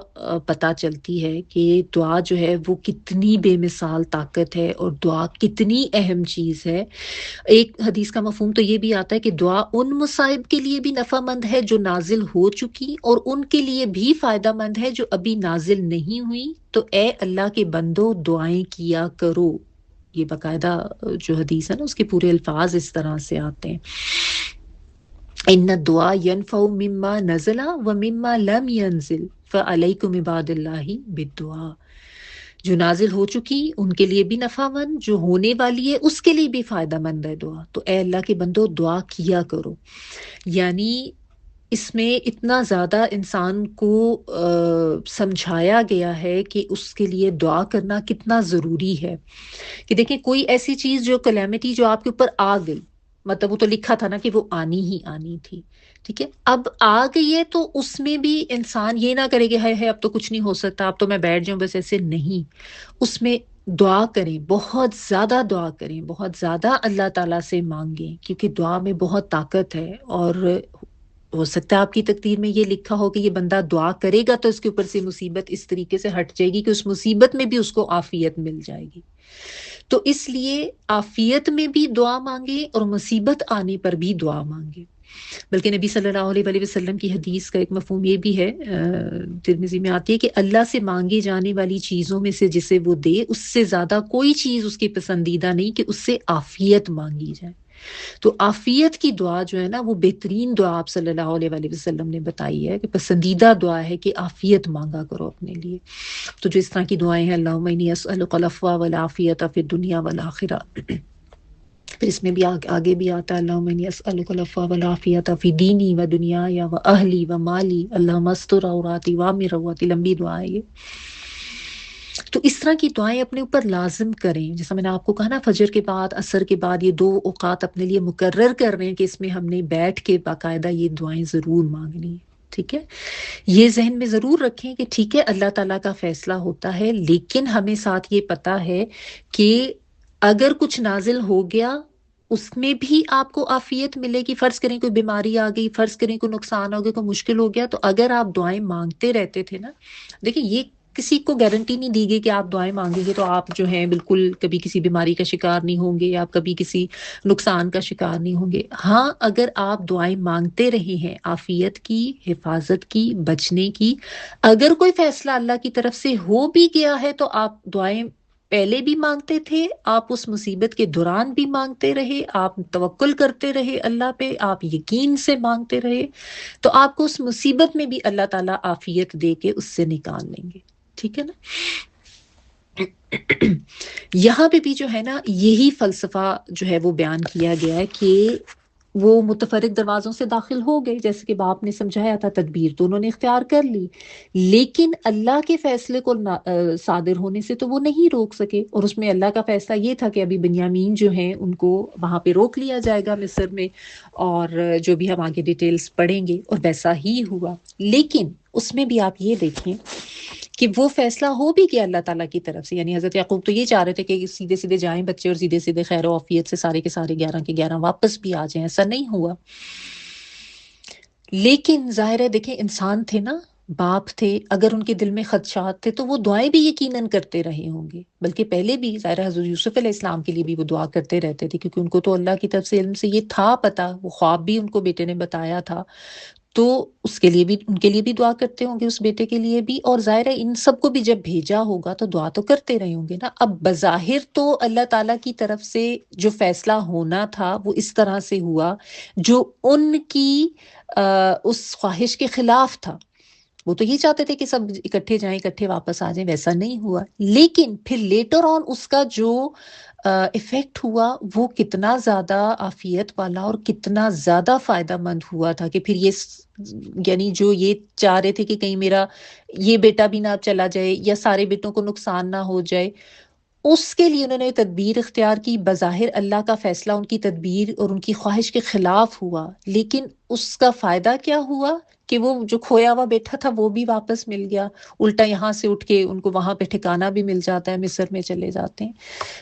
پتہ چلتی ہے کہ دعا جو ہے وہ کتنی بے مثال طاقت ہے، اور دعا کتنی اہم چیز ہے۔ ایک حدیث کا مفہوم تو یہ بھی آتا ہے کہ دعا ان مصائب کے لیے بھی نفع مند ہے جو نازل ہو چکی، اور ان کے لیے بھی فائدہ مند ہے جو ابھی نازل نہیں ہوئی۔ تو اے اللہ کے بندو دعائیں کیا کرو، یہ باقاعدہ جو حدیث ہے نا اس کے پورے الفاظ اس طرح سے آتے ہیں۔ ان الدعاء ينفع مما نزل ومما لم ينزل فعلیکم عباد اللہ بالدعاء، جو نازل ہو چکی ان کے لیے بھی نفع مند، جو ہونے والی ہے اس کے لیے بھی فائدہ مند ہے دعا۔ تو اے اللہ کے بندو دعا کیا کرو، یعنی اس میں اتنا زیادہ انسان کو سمجھایا گیا ہے کہ اس کے لیے دعا کرنا کتنا ضروری ہے۔ کہ دیکھیں کوئی ایسی چیز جو کلیمٹی جو آپ کے اوپر آ گئی، مطلب وہ تو لکھا تھا نا کہ وہ آنی ہی آنی تھی، ٹھیک ہے، اب آ گئی ہے تو اس میں بھی انسان یہ نہ کرے کہ ہے اب تو کچھ نہیں ہو سکتا، اب تو میں بیٹھ جاؤں بس، ایسے نہیں۔ اس میں دعا کریں، بہت زیادہ دعا کریں، بہت زیادہ اللہ تعالیٰ سے مانگیں، کیونکہ دعا میں بہت طاقت ہے۔ اور ہو سکتا ہے آپ کی تقدیر میں یہ لکھا ہو کہ یہ بندہ دعا کرے گا تو اس کے اوپر سے مصیبت اس طریقے سے ہٹ جائے گی کہ اس مصیبت میں بھی اس کو عافیت مل جائے گی۔ تو اس لیے عافیت میں بھی دعا مانگے اور مصیبت آنے پر بھی دعا مانگے۔ بلکہ نبی صلی اللہ علیہ وسلم کی حدیث کا ایک مفہوم یہ بھی ہے، ترمذی میں آتی ہے کہ اللہ سے مانگی جانے والی چیزوں میں سے جسے وہ دے، اس سے زیادہ کوئی چیز اس کی پسندیدہ نہیں کہ اس سے عافیت مانگی جائے۔ تو عافیت کی دعا جو ہے نا وہ بہترین دعا آپ صلی اللہ علیہ وآلہ وسلم نے بتائی ہے کہ پسندیدہ دعا ہے کہ عافیت مانگا کرو اپنے لیے. تو جو اس طرح کی دعائیں ہیں اللہم انی اسألک العفو والعافیۃ فی الدنیا والآخرہ، پھر اس میں بھی آگے بھی آتا ہے اللہم انی اسألک العفو والعافیۃ فی دینی و دنیای و اہلی و مالی اللہم استر عوراتی وامن روعتی، لمبی دعا ہے یہ. تو اس طرح کی دعائیں اپنے اوپر لازم کریں. جیسا میں نے آپ کو کہا نا فجر کے بعد عصر کے بعد یہ 2 اوقات اپنے لیے مقرر کر رہے ہیں کہ اس میں ہم نے بیٹھ کے باقاعدہ یہ دعائیں ضرور مانگنی ہے. ٹھیک ہے، یہ ذہن میں ضرور رکھیں کہ ٹھیک ہے اللہ تعالیٰ کا فیصلہ ہوتا ہے، لیکن ہمیں ساتھ یہ پتہ ہے کہ اگر کچھ نازل ہو گیا اس میں بھی آپ کو عافیت ملے گی. فرض کریں کوئی بیماری آ گئی، فرض کریں کوئی نقصان ہو گیا، کوئی مشکل ہو گیا، تو اگر آپ دعائیں مانگتے رہتے تھے نا، دیکھیں یہ کسی کو گارنٹی نہیں دی گئی کہ آپ دعائیں مانگیں گے تو آپ جو ہیں بالکل کبھی کسی بیماری کا شکار نہیں ہوں گے، آپ کبھی کسی نقصان کا شکار نہیں ہوں گے. ہاں اگر آپ دعائیں مانگتے رہے ہیں عافیت کی، حفاظت کی، بچنے کی، اگر کوئی فیصلہ اللہ کی طرف سے ہو بھی گیا ہے تو آپ دعائیں پہلے بھی مانگتے تھے، آپ اس مصیبت کے دوران بھی مانگتے رہے، آپ توکل کرتے رہے اللہ پہ، آپ یقین سے مانگتے رہے، تو آپ کو اس مصیبت میں بھی اللہ تعالیٰ عافیت دے کے اس سے نکال لیں گے. ٹھیک ہے نا. یہاں پہ بھی جو ہے نا یہی فلسفہ جو ہے وہ بیان کیا گیا ہے کہ وہ متفرق دروازوں سے داخل ہو گئے، جیسے کہ باپ نے سمجھایا تھا، تدبیر تو انہوں نے اختیار کر لی، لیکن اللہ کے فیصلے کو صادر ہونے سے تو وہ نہیں روک سکے. اور اس میں اللہ کا فیصلہ یہ تھا کہ ابھی بنیامین جو ہیں ان کو وہاں پہ روک لیا جائے گا مصر میں، اور جو بھی ہم آگے ڈیٹیلز پڑھیں گے، اور ویسا ہی ہوا. لیکن اس میں بھی آپ یہ دیکھیں کہ وہ فیصلہ ہو بھی گیا اللہ تعالیٰ کی طرف سے. یعنی حضرت یعقوب تو یہ چاہ رہے تھے کہ سیدھے سیدھے جائیں بچے اور سیدھے سیدھے خیر و عافیت سے سارے کے سارے 11 کے 11 واپس بھی آ جائیں، ایسا نہیں ہوا. لیکن ظاہر ہے دیکھیں انسان تھے نا، باپ تھے، اگر ان کے دل میں خدشات تھے تو وہ دعائیں بھی یقیناً کرتے رہے ہوں گے، بلکہ پہلے بھی ظاہر حضرت یوسف علیہ السلام کے لیے بھی وہ دعا کرتے رہتے تھے، کیونکہ ان کو تو اللہ کی طرف سے علم سے یہ تھا پتہ، وہ خواب بھی ان کو بیٹے نے بتایا تھا، تو اس کے لیے بھی ان کے لیے بھی دعا کرتے ہوں گے، اس بیٹے کے لیے بھی. اور ظاہر ہے ان سب کو بھی جب بھیجا ہوگا تو دعا تو کرتے رہے ہوں گے نا. اب بظاہر تو اللہ تعالیٰ کی طرف سے جو فیصلہ ہونا تھا وہ اس طرح سے ہوا جو ان کی اس خواہش کے خلاف تھا. وہ تو یہ چاہتے تھے کہ سب اکٹھے جائیں، اکٹھے واپس آ جائیں، ویسا نہیں ہوا. لیکن پھر لیٹر آن اس کا جو ایفیکٹ ہوا وہ کتنا زیادہ عافیت والا اور کتنا زیادہ فائدہ مند ہوا تھا کہ پھر یہ یعنی جو یہ چاہ رہے تھے کہ کہیں میرا یہ بیٹا بھی نہ چلا جائے یا سارے بیٹوں کو نقصان نہ ہو جائے، اس کے لیے انہوں نے تدبیر اختیار کی. بظاہر اللہ کا فیصلہ ان کی تدبیر اور ان کی خواہش کے خلاف ہوا، لیکن اس کا فائدہ کیا ہوا کہ وہ جو کھویا ہوا بیٹا تھا وہ بھی واپس مل گیا، الٹا یہاں سے اٹھ کے ان کو وہاں پہ ٹھکانہ بھی مل جاتا ہے، مصر میں چلے جاتے ہیں.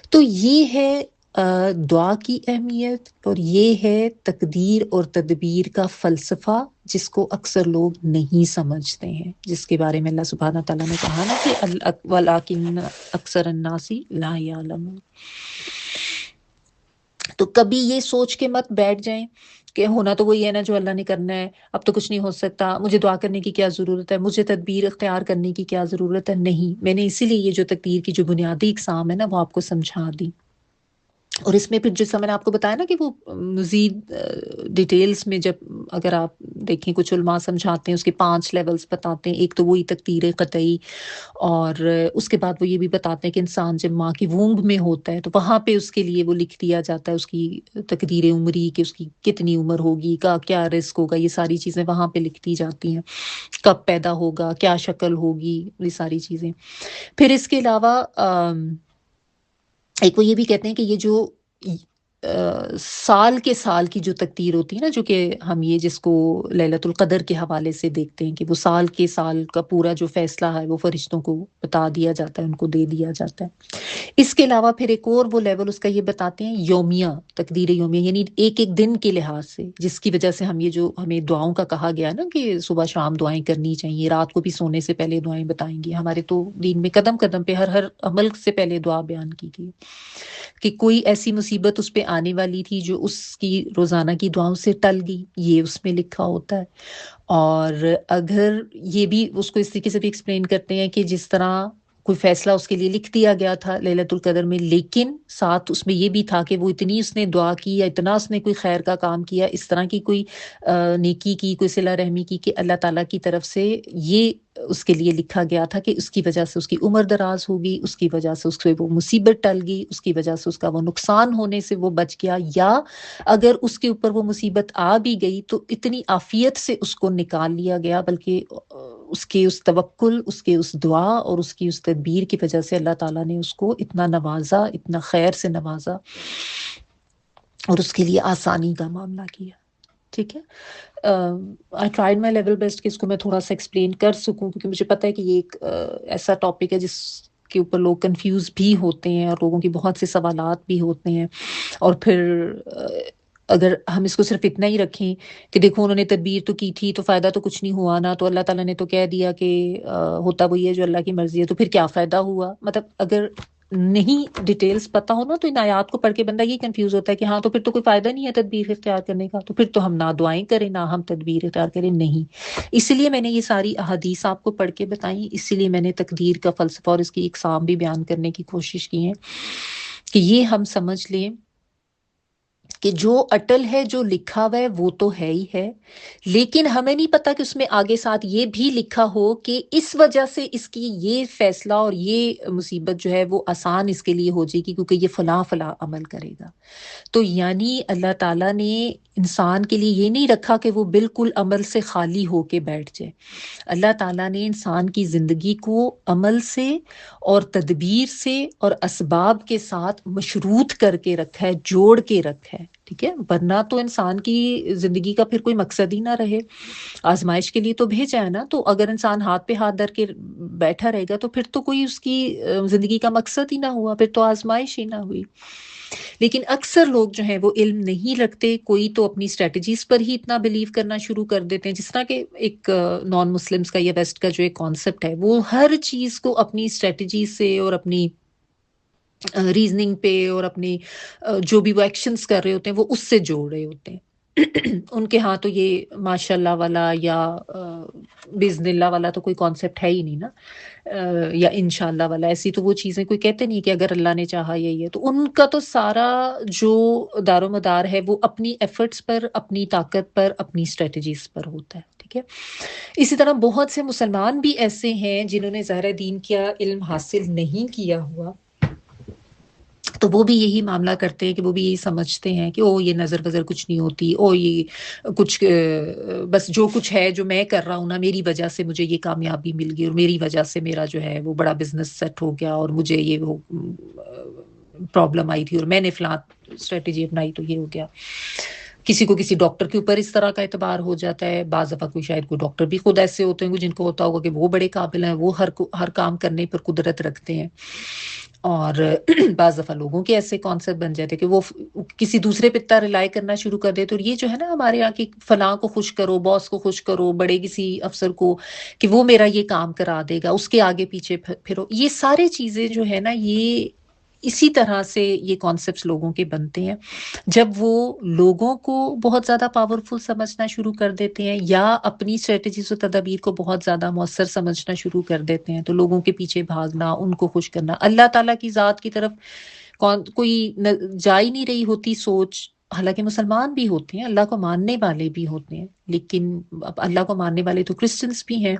تو یہ ہے دعا کی اہمیت، اور یہ ہے تقدیر اور تدبیر کا فلسفہ جس کو اکثر لوگ نہیں سمجھتے ہیں، جس کے بارے میں اللہ سبحانہ تعالیٰ نے کہا نا کہ وَلَٰكِنَّ أَكْثَرَ النَّاسِ لَا يَعْلَمُونَ. تو کبھی یہ سوچ کے مت بیٹھ جائیں کہ ہونا تو وہی ہے نا جو اللہ نے کرنا ہے، اب تو کچھ نہیں ہو سکتا، مجھے دعا کرنے کی کیا ضرورت ہے، مجھے تدبیر اختیار کرنے کی کیا ضرورت ہے. نہیں، میں نے اسی لیے یہ جو تقدیر کی جو بنیادی اقسام ہے نا وہ آپ کو سمجھا دی. اور اس میں پھر جیسا میں نے آپ کو بتایا نا کہ وہ مزید ڈیٹیلز میں جب اگر آپ دیکھیں کچھ علماء سمجھاتے ہیں اس کے 5 لیولز بتاتے ہیں. ایک تو وہی تقدیر قطعی، اور اس کے بعد وہ یہ بھی بتاتے ہیں کہ انسان جب ماں کی وomb میں ہوتا ہے تو وہاں پہ اس کے لیے وہ لکھ دیا جاتا ہے اس کی تقدیر عمری، کہ اس کی کتنی عمر ہوگی، کیا رزق ہوگا، یہ ساری چیزیں وہاں پہ لکھ دی جاتی ہیں، کب پیدا ہوگا، کیا شکل ہوگی، یہ ساری چیزیں. پھر اس کے علاوہ ایک وہ یہ بھی کہتے ہیں کہ یہ جو سال کے سال کی جو تقدیر ہوتی ہے نا، جو کہ ہم یہ جس کو لیلۃ القدر کے حوالے سے دیکھتے ہیں کہ وہ سال کے سال کا پورا جو فیصلہ ہے وہ فرشتوں کو بتا دیا جاتا ہے، ان کو دے دیا جاتا ہے. اس کے علاوہ پھر ایک اور وہ لیول اس کا یہ بتاتے ہیں یومیہ، تقدیر یومیہ، یعنی ایک ایک دن کے لحاظ سے، جس کی وجہ سے ہم یہ جو ہمیں دعاؤں کا کہا گیا نا کہ صبح شام دعائیں کرنی چاہیے، رات کو بھی سونے سے پہلے دعائیں بتائیں گی. ہمارے تو دین میں قدم قدم پہ ہر عمل سے پہلے دعا بیان کی گئی کہ کوئی ایسی مصیبت اس پہ آنے والی تھی جو اس کی روزانہ کی دعاؤں سے ٹل گئی، یہ اس میں لکھا ہوتا ہے. اور اگر یہ بھی اس کو اس طریقے سے بھی ایکسپلین کرتے ہیں کہ جس طرح کوئی فیصلہ اس کے لیے لکھ دیا گیا تھا لیلۃ القدر میں، لیکن ساتھ اس میں یہ بھی تھا کہ وہ اتنی اس نے دعا کی یا اتنا اس نے کوئی خیر کا کام کیا، اس طرح کی کوئی نیکی کی، کوئی صلہ رحمی کی کہ اللہ تعالیٰ کی طرف سے یہ اس کے لیے لکھا گیا تھا کہ اس کی وجہ سے اس کی عمر دراز ہوگی، اس کی وجہ سے اس سے وہ مصیبت ٹل گئی، اس کی وجہ سے اس کا وہ نقصان ہونے سے وہ بچ گیا، یا اگر اس کے اوپر وہ مصیبت آ بھی گئی تو اتنی عافیت سے اس کو نکال لیا گیا، بلکہ اس کے اس توکل، اس کے اس دعا اور اس کی اس تدبیر کی وجہ سے اللہ تعالیٰ نے اس کو اتنا نوازا، اتنا خیر سے نوازا اور اس کے لیے آسانی کا معاملہ کیا. ٹھیک ہے، I tried my level best کہ اس کو میں تھوڑا سا ایکسپلین کر سکوں، کیونکہ مجھے پتہ ہے کہ یہ ایک ایسا ٹاپک ہے جس کے اوپر لوگ کنفیوز بھی ہوتے ہیں اور لوگوں کی بہت سے سوالات بھی ہوتے ہیں. اور پھر اگر ہم اس کو صرف اتنا ہی رکھیں کہ دیکھو انہوں نے تدبیر تو کی تھی تو فائدہ تو کچھ نہیں ہوا نا، تو اللہ تعالیٰ نے تو کہہ دیا کہ ہوتا وہی ہے جو اللہ کی مرضی ہے، تو پھر کیا فائدہ ہوا. مطلب اگر نہیں ڈیٹیلز پتہ ہو نا تو ان آیات کو پڑھ کے بندہ یہ کنفیوز ہوتا ہے کہ ہاں تو پھر تو کوئی فائدہ نہیں ہے تدبیر اختیار کرنے کا، تو پھر تو ہم نہ دعائیں کریں نہ ہم تدبیر اختیار کریں. نہیں، اسی لیے میں نے یہ ساری احادیث آپ کو پڑھ کے بتائیں، اسی لیے میں نے تقدیر کا فلسفہ اور اس کی اقسام بھی بیان کرنے کی کوشش کی ہے کہ یہ ہم سمجھ لیں کہ جو اٹل ہے، جو لکھا ہوا ہے وہ تو ہے ہی ہے، لیکن ہمیں نہیں پتا کہ اس میں آگے ساتھ یہ بھی لکھا ہو کہ اس وجہ سے اس کی یہ فیصلہ اور یہ مصیبت جو ہے وہ آسان اس کے لیے ہو جائے گی کیونکہ یہ فلاں فلاں عمل کرے گا. تو یعنی اللہ تعالیٰ نے انسان کے لیے یہ نہیں رکھا کہ وہ بالکل عمل سے خالی ہو کے بیٹھ جائے. اللہ تعالیٰ نے انسان کی زندگی کو عمل سے اور تدبیر سے اور اسباب کے ساتھ مشروط کر کے رکھا ہے، جوڑ کے رکھا ہے. ٹھیک ہے، ورنہ تو انسان کی زندگی کا پھر کوئی مقصد ہی نہ رہے. آزمائش کے لیے تو بھیجا ہے نا، تو اگر انسان ہاتھ پہ ہاتھ دھر کے بیٹھا رہے گا تو پھر تو کوئی اس کی زندگی کا مقصد ہی نہ ہوا، پھر تو آزمائش ہی نہ ہوئی. لیکن اکثر لوگ جو ہیں وہ علم نہیں رکھتے، کوئی تو اپنی اسٹریٹجیز پر ہی اتنا بلیو کرنا شروع کر دیتے ہیں، جس طرح کہ ایک نان مسلمس کا یا ویسٹ کا جو ایک کانسیپٹ ہے، وہ ہر چیز کو اپنی اسٹریٹجی سے اور اپنی ریزننگ پہ اور اپنی جو بھی وہ ایکشنز کر رہے ہوتے ہیں وہ اس سے جوڑ رہے ہوتے ہیں. ان کے ہاں تو یہ ماشاء اللہ والا یا بزن اللہ والا تو کوئی کانسیپٹ ہے ہی نہیں نا، یا انشاء اللہ والا، ایسی تو وہ چیزیں کوئی کہتے نہیں کہ اگر اللہ نے چاہا یہی ہے. تو ان کا تو سارا جو دار و مدار ہے وہ اپنی ایفرٹس پر، اپنی طاقت پر، اپنی اسٹریٹجیز پر ہوتا ہے. ٹھیک ہے، اسی طرح بہت سے مسلمان بھی ایسے ہیں جنہوں نے ظاہر دین کا علم حاصل نہیں کیا ہوا، تو وہ بھی یہی معاملہ کرتے ہیں کہ وہ بھی یہی سمجھتے ہیں کہ او یہ نظر وظر کچھ نہیں ہوتی، او یہ کچھ بس جو کچھ ہے جو میں کر رہا ہوں نا، میری وجہ سے مجھے یہ کامیابی مل گئی اور میری وجہ سے میرا جو ہے وہ بڑا بزنس سیٹ ہو گیا اور مجھے یہ وہ پرابلم آئی تھی اور میں نے فلاں اسٹریٹجی اپنائی تو یہ ہو گیا. کسی کو کسی ڈاکٹر کے اوپر اس طرح کا اعتبار ہو جاتا ہے. بعض دفعہ کوئی شاید کوئی ڈاکٹر بھی خود ایسے ہوتے ہیں جن کو ہوتا ہوگا کہ وہ بڑے قابل ہیں، وہ ہر کام کرنے پر قدرت رکھتے ہیں. اور بعض دفعہ لوگوں کے ایسے کانسیپٹ بن جاتے کہ وہ کسی دوسرے پہ اتنا ریلائی کرنا شروع کر دیتے. اور یہ جو ہے نا ہمارے یہاں کی فلاں کو خوش کرو، باس کو خوش کرو، بڑے کسی افسر کو کہ وہ میرا یہ کام کرا دے گا، اس کے آگے پیچھے پھرو، یہ سارے چیزیں جو ہے نا یہ اسی طرح سے یہ کانسیپٹس لوگوں کے بنتے ہیں جب وہ لوگوں کو بہت زیادہ پاورفل سمجھنا شروع کر دیتے ہیں یا اپنی اسٹریٹجیز و تدابیر کو بہت زیادہ مؤثر سمجھنا شروع کر دیتے ہیں. تو لوگوں کے پیچھے بھاگنا، ان کو خوش کرنا، اللہ تعالیٰ کی ذات کی طرف کوئی جا ہی نہیں رہی ہوتی سوچ. حالانکہ مسلمان بھی ہوتے ہیں، اللہ کو ماننے والے بھی ہوتے ہیں، لیکن اب اللہ کو ماننے والے تو کرسچنس بھی ہیں،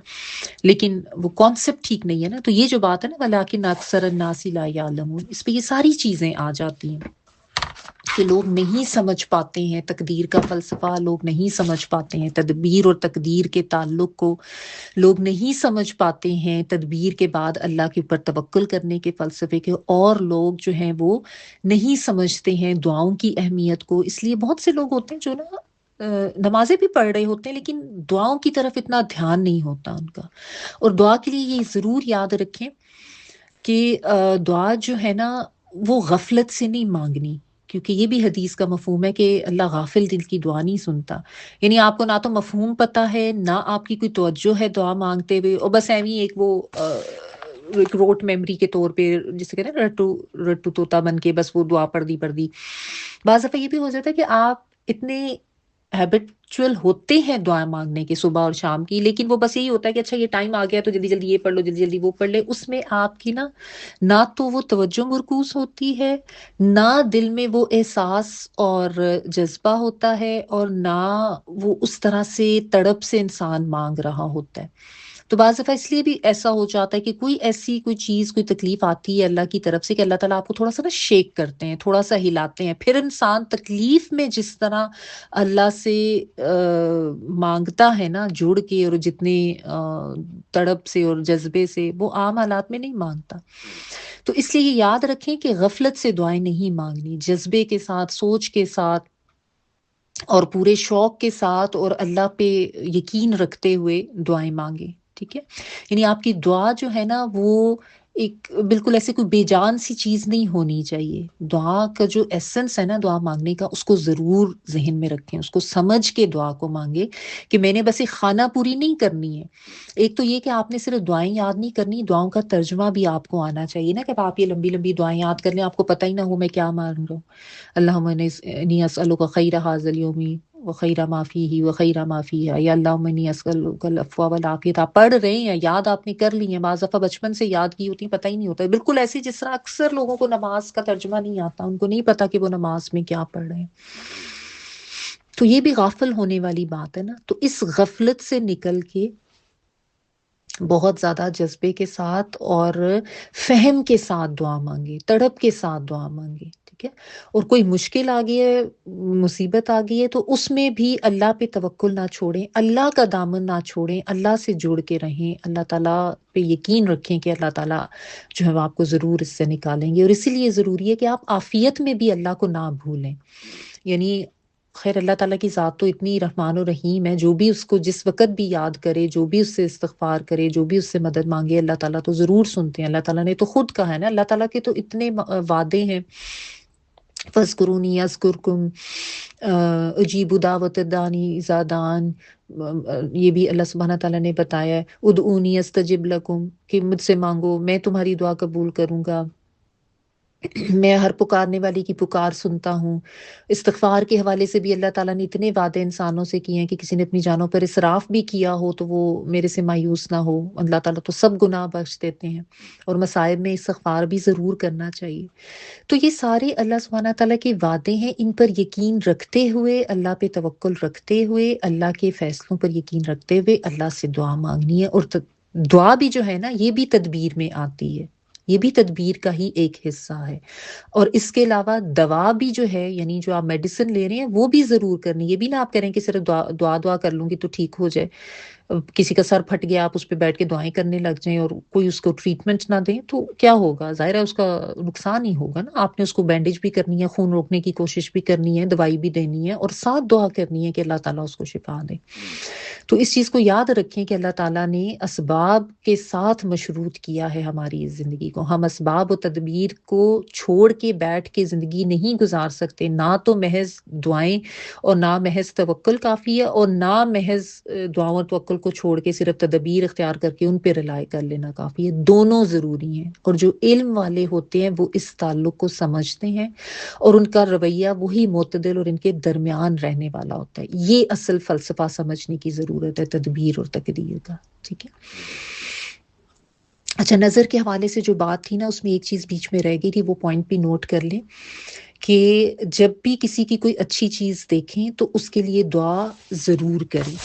لیکن وہ کانسیپٹ ٹھیک نہیں ہے نا. تو یہ جو بات ہے نا وَلَٰكِنَّ أَكْثَرَ النَّاسِ لَا يَعْلَمُونَ، اس پہ یہ ساری چیزیں آ جاتی ہیں کہ لوگ نہیں سمجھ پاتے ہیں تقدیر کا فلسفہ، لوگ نہیں سمجھ پاتے ہیں تدبیر اور تقدیر کے تعلق کو، لوگ نہیں سمجھ پاتے ہیں تدبیر کے بعد اللہ کے اوپر توکل کرنے کے فلسفے کے، اور لوگ جو ہیں وہ نہیں سمجھتے ہیں دعاؤں کی اہمیت کو. اس لیے بہت سے لوگ ہوتے ہیں جو نا نمازیں بھی پڑھ رہے ہوتے ہیں لیکن دعاؤں کی طرف اتنا دھیان نہیں ہوتا ان کا. اور دعا کے لیے یہ ضرور یاد رکھیں کہ دعا جو ہے نا وہ غفلت سے نہیں مانگنی، کیونکہ یہ بھی حدیث کا مفہوم ہے کہ اللہ غافل دل کی دعا نہیں سنتا. یعنی آپ کو نہ تو مفہوم پتہ ہے، نہ آپ کی کوئی توجہ ہے دعا مانگتے ہوئے، اور بس ایویں ایک وہ ایک روٹ میموری کے طور پہ جسے کہتے ہیں رٹو طوطا بن کے بس وہ دعا پڑھ دی. بعض دفعہ یہ بھی ہو جاتا ہے کہ آپ اتنے ہیبچول ہوتے ہیں دعائیں مانگنے کے صبح اور شام کی، لیکن وہ بس یہی ہوتا ہے کہ اچھا یہ ٹائم آ گیا تو جلدی جلدی یہ پڑھ لو، جلدی جلدی وہ پڑھ لے. اس میں آپ کی نہ تو وہ توجہ مرکوز ہوتی ہے، نہ دل میں وہ احساس اور جذبہ ہوتا ہے، اور نہ وہ اس طرح سے تڑپ سے انسان مانگ رہا ہوتا ہے. تو بعض دفعہ اس لیے بھی ایسا ہو جاتا ہے کہ کوئی ایسی کوئی چیز کوئی تکلیف آتی ہے اللہ کی طرف سے کہ اللہ تعالیٰ آپ کو تھوڑا سا شیک کرتے ہیں، تھوڑا سا ہلاتے ہیں. پھر انسان تکلیف میں جس طرح اللہ سے مانگتا ہے جڑ کے اور جتنے تڑپ سے اور جذبے سے، وہ عام حالات میں نہیں مانگتا. تو اس لیے یہ یاد رکھیں کہ غفلت سے دعائیں نہیں مانگنی، جذبے کے ساتھ، سوچ کے ساتھ اور پورے شوق کے ساتھ اور اللہ پہ یقین رکھتے ہوئے دعائیں مانگیں. ٹھیک ہے، یعنی آپ کی دعا جو ہے وہ ایک بالکل ایسے کوئی بے جان سی چیز نہیں ہونی چاہیے. دعا کا جو ایسنس ہے دعا مانگنے کا، اس کو ضرور ذہن میں رکھیں، اس کو سمجھ کے دعا کو مانگے کہ میں نے بس ایک خانہ پوری نہیں کرنی ہے. ایک تو یہ کہ آپ نے صرف دعائیں یاد نہیں کرنی، دعاؤں کا ترجمہ بھی آپ کو آنا چاہیے نا، کہ آپ یہ لمبی لمبی دعائیں یاد کر لیں، آپ کو پتہ ہی نہ ہو میں کیا مانگ رہا ہوں. اللہم انی اسألک خیر ھذا اليوم وخیر ما فیہ وخیر ما فیہا، یا اللہم انی اسألک العفو والعافیہ. آپ پڑھ رہے ہیں، یاد آپ نے کر لی ہیں، بعض دفعہ بچپن سے یاد کی ہوتی ہیں، پتہ ہی نہیں ہوتا. بالکل ایسی جس طرح اکثر لوگوں کو نماز کا ترجمہ نہیں آتا، ان کو نہیں پتا کہ وہ نماز میں کیا پڑھ رہے ہیں. تو یہ بھی غافل ہونے والی بات ہے نا. تو اس غفلت سے نکل کے بہت زیادہ جذبے کے ساتھ اور فہم کے ساتھ دعا مانگے، تڑپ کے ساتھ دعا مانگے. ٹھیک ہے، اور کوئی مشکل آ گئی ہے، مصیبت آ گئی ہے، تو اس میں بھی اللہ پہ توکل نہ چھوڑیں، اللہ کا دامن نہ چھوڑیں، اللہ سے جڑ کے رہیں، اللہ تعالیٰ پہ یقین رکھیں کہ اللہ تعالیٰ جو ہے وہ آپ کو ضرور اس سے نکالیں گے. اور اسی لیے ضروری ہے کہ آپ عافیت میں بھی اللہ کو نہ بھولیں. یعنی خیر اللہ تعالیٰ کی ذات تو اتنی رحمان و رحیم ہے، جو بھی اس کو جس وقت بھی یاد کرے، جو بھی اس سے استغفار کرے، جو بھی اس سے مدد مانگے، اللہ تعالیٰ تو ضرور سنتے ہیں. اللہ تعالیٰ نے تو خود کہا ہے نا، اللہ تعالیٰ کے تو اتنے وعدے ہیں، فَاذْكُرُونِي أَذْكُرْكُمْ، اجیبوا دعوت الداعی اذا دعان. یہ بھی اللہ سبحانہ تعالیٰ نے بتایا ہے، ادعونی استجب لکم، کہ مجھ سے مانگو میں تمہاری دعا قبول کروں گا، میں ہر پکارنے والی کی پکار سنتا ہوں. استغفار کے حوالے سے بھی اللہ تعالیٰ نے اتنے وعدے انسانوں سے کیے ہیں کہ کسی نے اپنی جانوں پر اسراف بھی کیا ہو تو وہ میرے سے مایوس نہ ہو. اللہ تعالیٰ تو سب گناہ بخش دیتے ہیں، اور مصائب میں استغفار بھی ضرور کرنا چاہیے. تو یہ سارے اللہ سبحانہ تعالیٰ کے وعدے ہیں، ان پر یقین رکھتے ہوئے، اللہ پہ توکل رکھتے ہوئے، اللہ کے فیصلوں پر یقین رکھتے ہوئے اللہ سے دعا مانگنی ہے. اور دعا بھی جو ہے نا، یہ بھی تدبیر میں آتی ہے، یہ بھی تدبیر کا ہی ایک حصہ ہے. اور اس کے علاوہ دوا بھی جو ہے، یعنی جو آپ میڈیسن لے رہے ہیں وہ بھی ضرور کرنی. یہ بھی نہ آپ کریں کہ صرف دعا کر لوں گی تو ٹھیک ہو جائے. کسی کا سر پھٹ گیا، آپ اس پہ بیٹھ کے دعائیں کرنے لگ جائیں اور کوئی اس کو ٹریٹمنٹ نہ دیں تو کیا ہوگا؟ ظاہر ہے اس کا نقصان ہی ہوگا نا. آپ نے اس کو بینڈیج بھی کرنی ہے، خون روکنے کی کوشش بھی کرنی ہے، دوائی بھی دینی ہے، اور ساتھ دعا کرنی ہے کہ اللہ تعالیٰ اس کو شفا دے. تو اس چیز کو یاد رکھیں کہ اللہ تعالیٰ نے اسباب کے ساتھ مشروط کیا ہے ہماری اس زندگی کو. ہم اسباب و تدبیر کو چھوڑ کے بیٹھ کے زندگی نہیں گزار سکتے. نہ تو محض دعائیں اور نہ محض توکل کافی ہے، اور نہ محض دعاؤں اور توکل کو چھوڑ کے صرف تدبیر اختیار کر کے ان پہ رلائی کر لینا کافی ہے. دونوں ضروری ہیں، اور جو علم والے ہوتے ہیں وہ اس تعلق کو سمجھتے ہیں، اور ان کا رویہ وہی معتدل اور ان کے درمیان رہنے والا ہوتا ہے. یہ اصل فلسفہ سمجھنے کی ضرورت ہے تدبیر اور تقدیر کا. ٹھیک ہے، اچھا، نظر کے حوالے سے جو بات تھی نا، اس میں ایک چیز بیچ میں رہ گئی تھی، وہ پوائنٹ بھی نوٹ کر لیں کہ جب بھی کسی کی کوئی اچھی چیز دیکھیں تو اس کے لیے دعا ضرور کریں.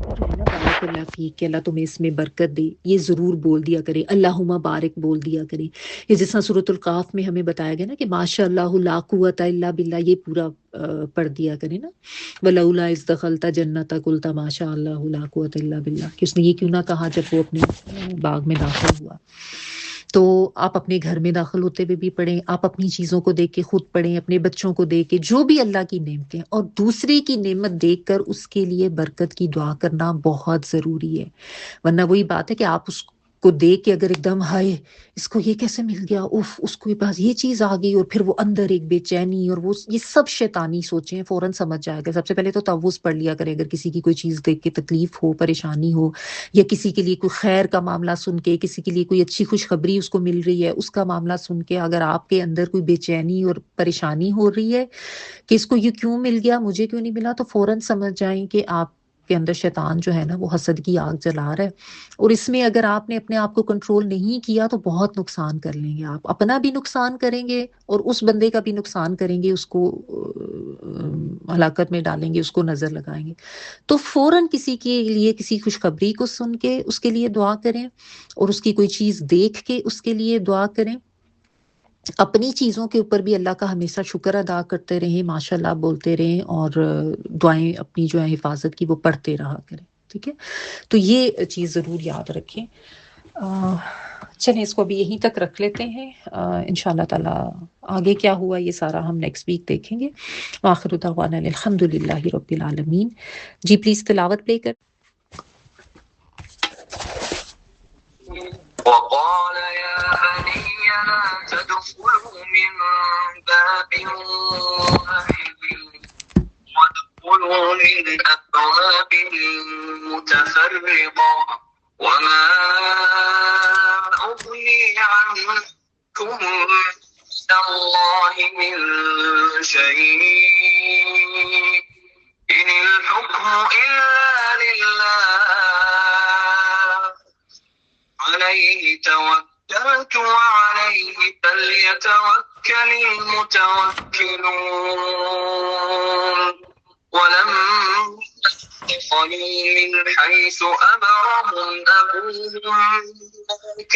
جو ہے نا بارک اللہ فیک، کہ اللہ تمہیں اس میں برکت دے، یہ ضرور بول دیا کرے. اللہم بارک بول دیا کرے. یہ جس طرح سورۃ القاف میں ہمیں بتایا گیا نا کہ ماشاء اللہ لا قوت الا باللہ، یہ پورا پڑھ دیا کرے نا. ولولا اذ دخلت جنتک قلت ماشاء اللہ لا قوت الا باللہ، کہ اس نے یہ کیوں نہ کہا جب وہ اپنے باغ میں داخل ہوا. تو آپ اپنے گھر میں داخل ہوتے ہوئے بھی پڑھیں، آپ اپنی چیزوں کو دیکھ کے خود پڑھیں، اپنے بچوں کو دیکھ کے، جو بھی اللہ کی نعمتیں، اور دوسرے کی نعمت دیکھ کر اس کے لیے برکت کی دعا کرنا بہت ضروری ہے. ورنہ وہی بات ہے کہ آپ کو دیکھ کے اگر ایک دم ہائے اس کو یہ کیسے مل گیا، اف اس کو پاس یہ چیز آ گئی، اور پھر وہ اندر ایک بے چینی اور وہ یہ سب شیطانی سوچیں، فوراً سمجھ جائے گا۔ سب سے پہلے تو تعوذ پڑھ لیا کرے اگر کسی کی کوئی چیز دیکھ کے تکلیف ہو، پریشانی ہو، یا کسی کے لیے کوئی خیر کا معاملہ سن کے، کسی کے لیے کوئی اچھی خوشخبری اس کو مل رہی ہے اس کا معاملہ سن کے اگر آپ کے اندر کوئی بے چینی اور پریشانی ہو رہی ہے کہ اس کو یہ کیوں مل گیا، مجھے کیوں نہیں ملا، تو فوراً سمجھ جائیں کہ آپ کے اندر شیطان جو ہے نا وہ حسد کی آگ جلا رہا ہے۔ اور اس میں اگر آپ نے اپنے آپ کو کنٹرول نہیں کیا تو بہت نقصان کر لیں گے، آپ اپنا بھی نقصان کریں گے اور اس بندے کا بھی نقصان کریں گے، اس کو ہلاکت میں ڈالیں گے، اس کو نظر لگائیں گے۔ تو فوراً کسی کے لیے کسی خوشخبری کو سن کے اس کے لیے دعا کریں، اور اس کی کوئی چیز دیکھ کے اس کے لیے دعا کریں۔ اپنی چیزوں کے اوپر بھی اللہ کا ہمیشہ شکر ادا کرتے رہیں، ماشاءاللہ بولتے رہیں، اور دعائیں اپنی جو ہے حفاظت کی وہ پڑھتے رہا کریں، ٹھیک ہے؟ تو یہ چیز ضرور یاد رکھیں۔ چلیں اس کو بھی یہیں تک رکھ لیتے ہیں، انشاءاللہ تعالی آگے کیا ہوا یہ سارا ہم نیکسٹ ویک دیکھیں گے۔ وآخر دعوانا الحمدللہ رب العالمین۔ جی پلیز تلاوت پلے کر۔ وقال يا بني لا تدخلوا من باب واحد وادخلوا من أبواب متفرقة وما أغني عنكم من الله من شيء إن الحكم إلا لله عليه توكلت وعليه فليتوكل المتوكلون ولما دخلوا من حيث أمرهم أبوهم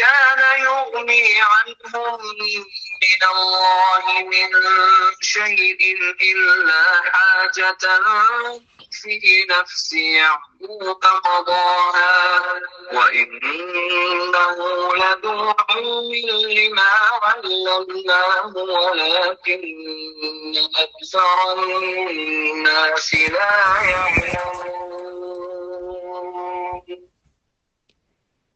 كان يغني عنهم من الله من شيء إلا حاجة في نفس يعقوب قضاها وإنه لذو علم لما علمناه ولكن أكثر الناس لا يعلمون۔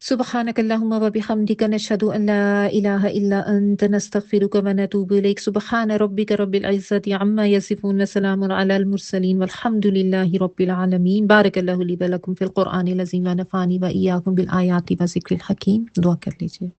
سبحانك اللهم وبحمدك نشهد أن لا إله إلا أنت نستغفرك ونتوب إليك۔ سبحان ربك رب العزة عما يصفون وسلام على المرسلين والحمد لله رب العالمين۔ بارك الله لي ولكم في القرآن العظيم ونفعني وإياكم بالآيات وذكر الحكيم۔ دعا کر لیجیے۔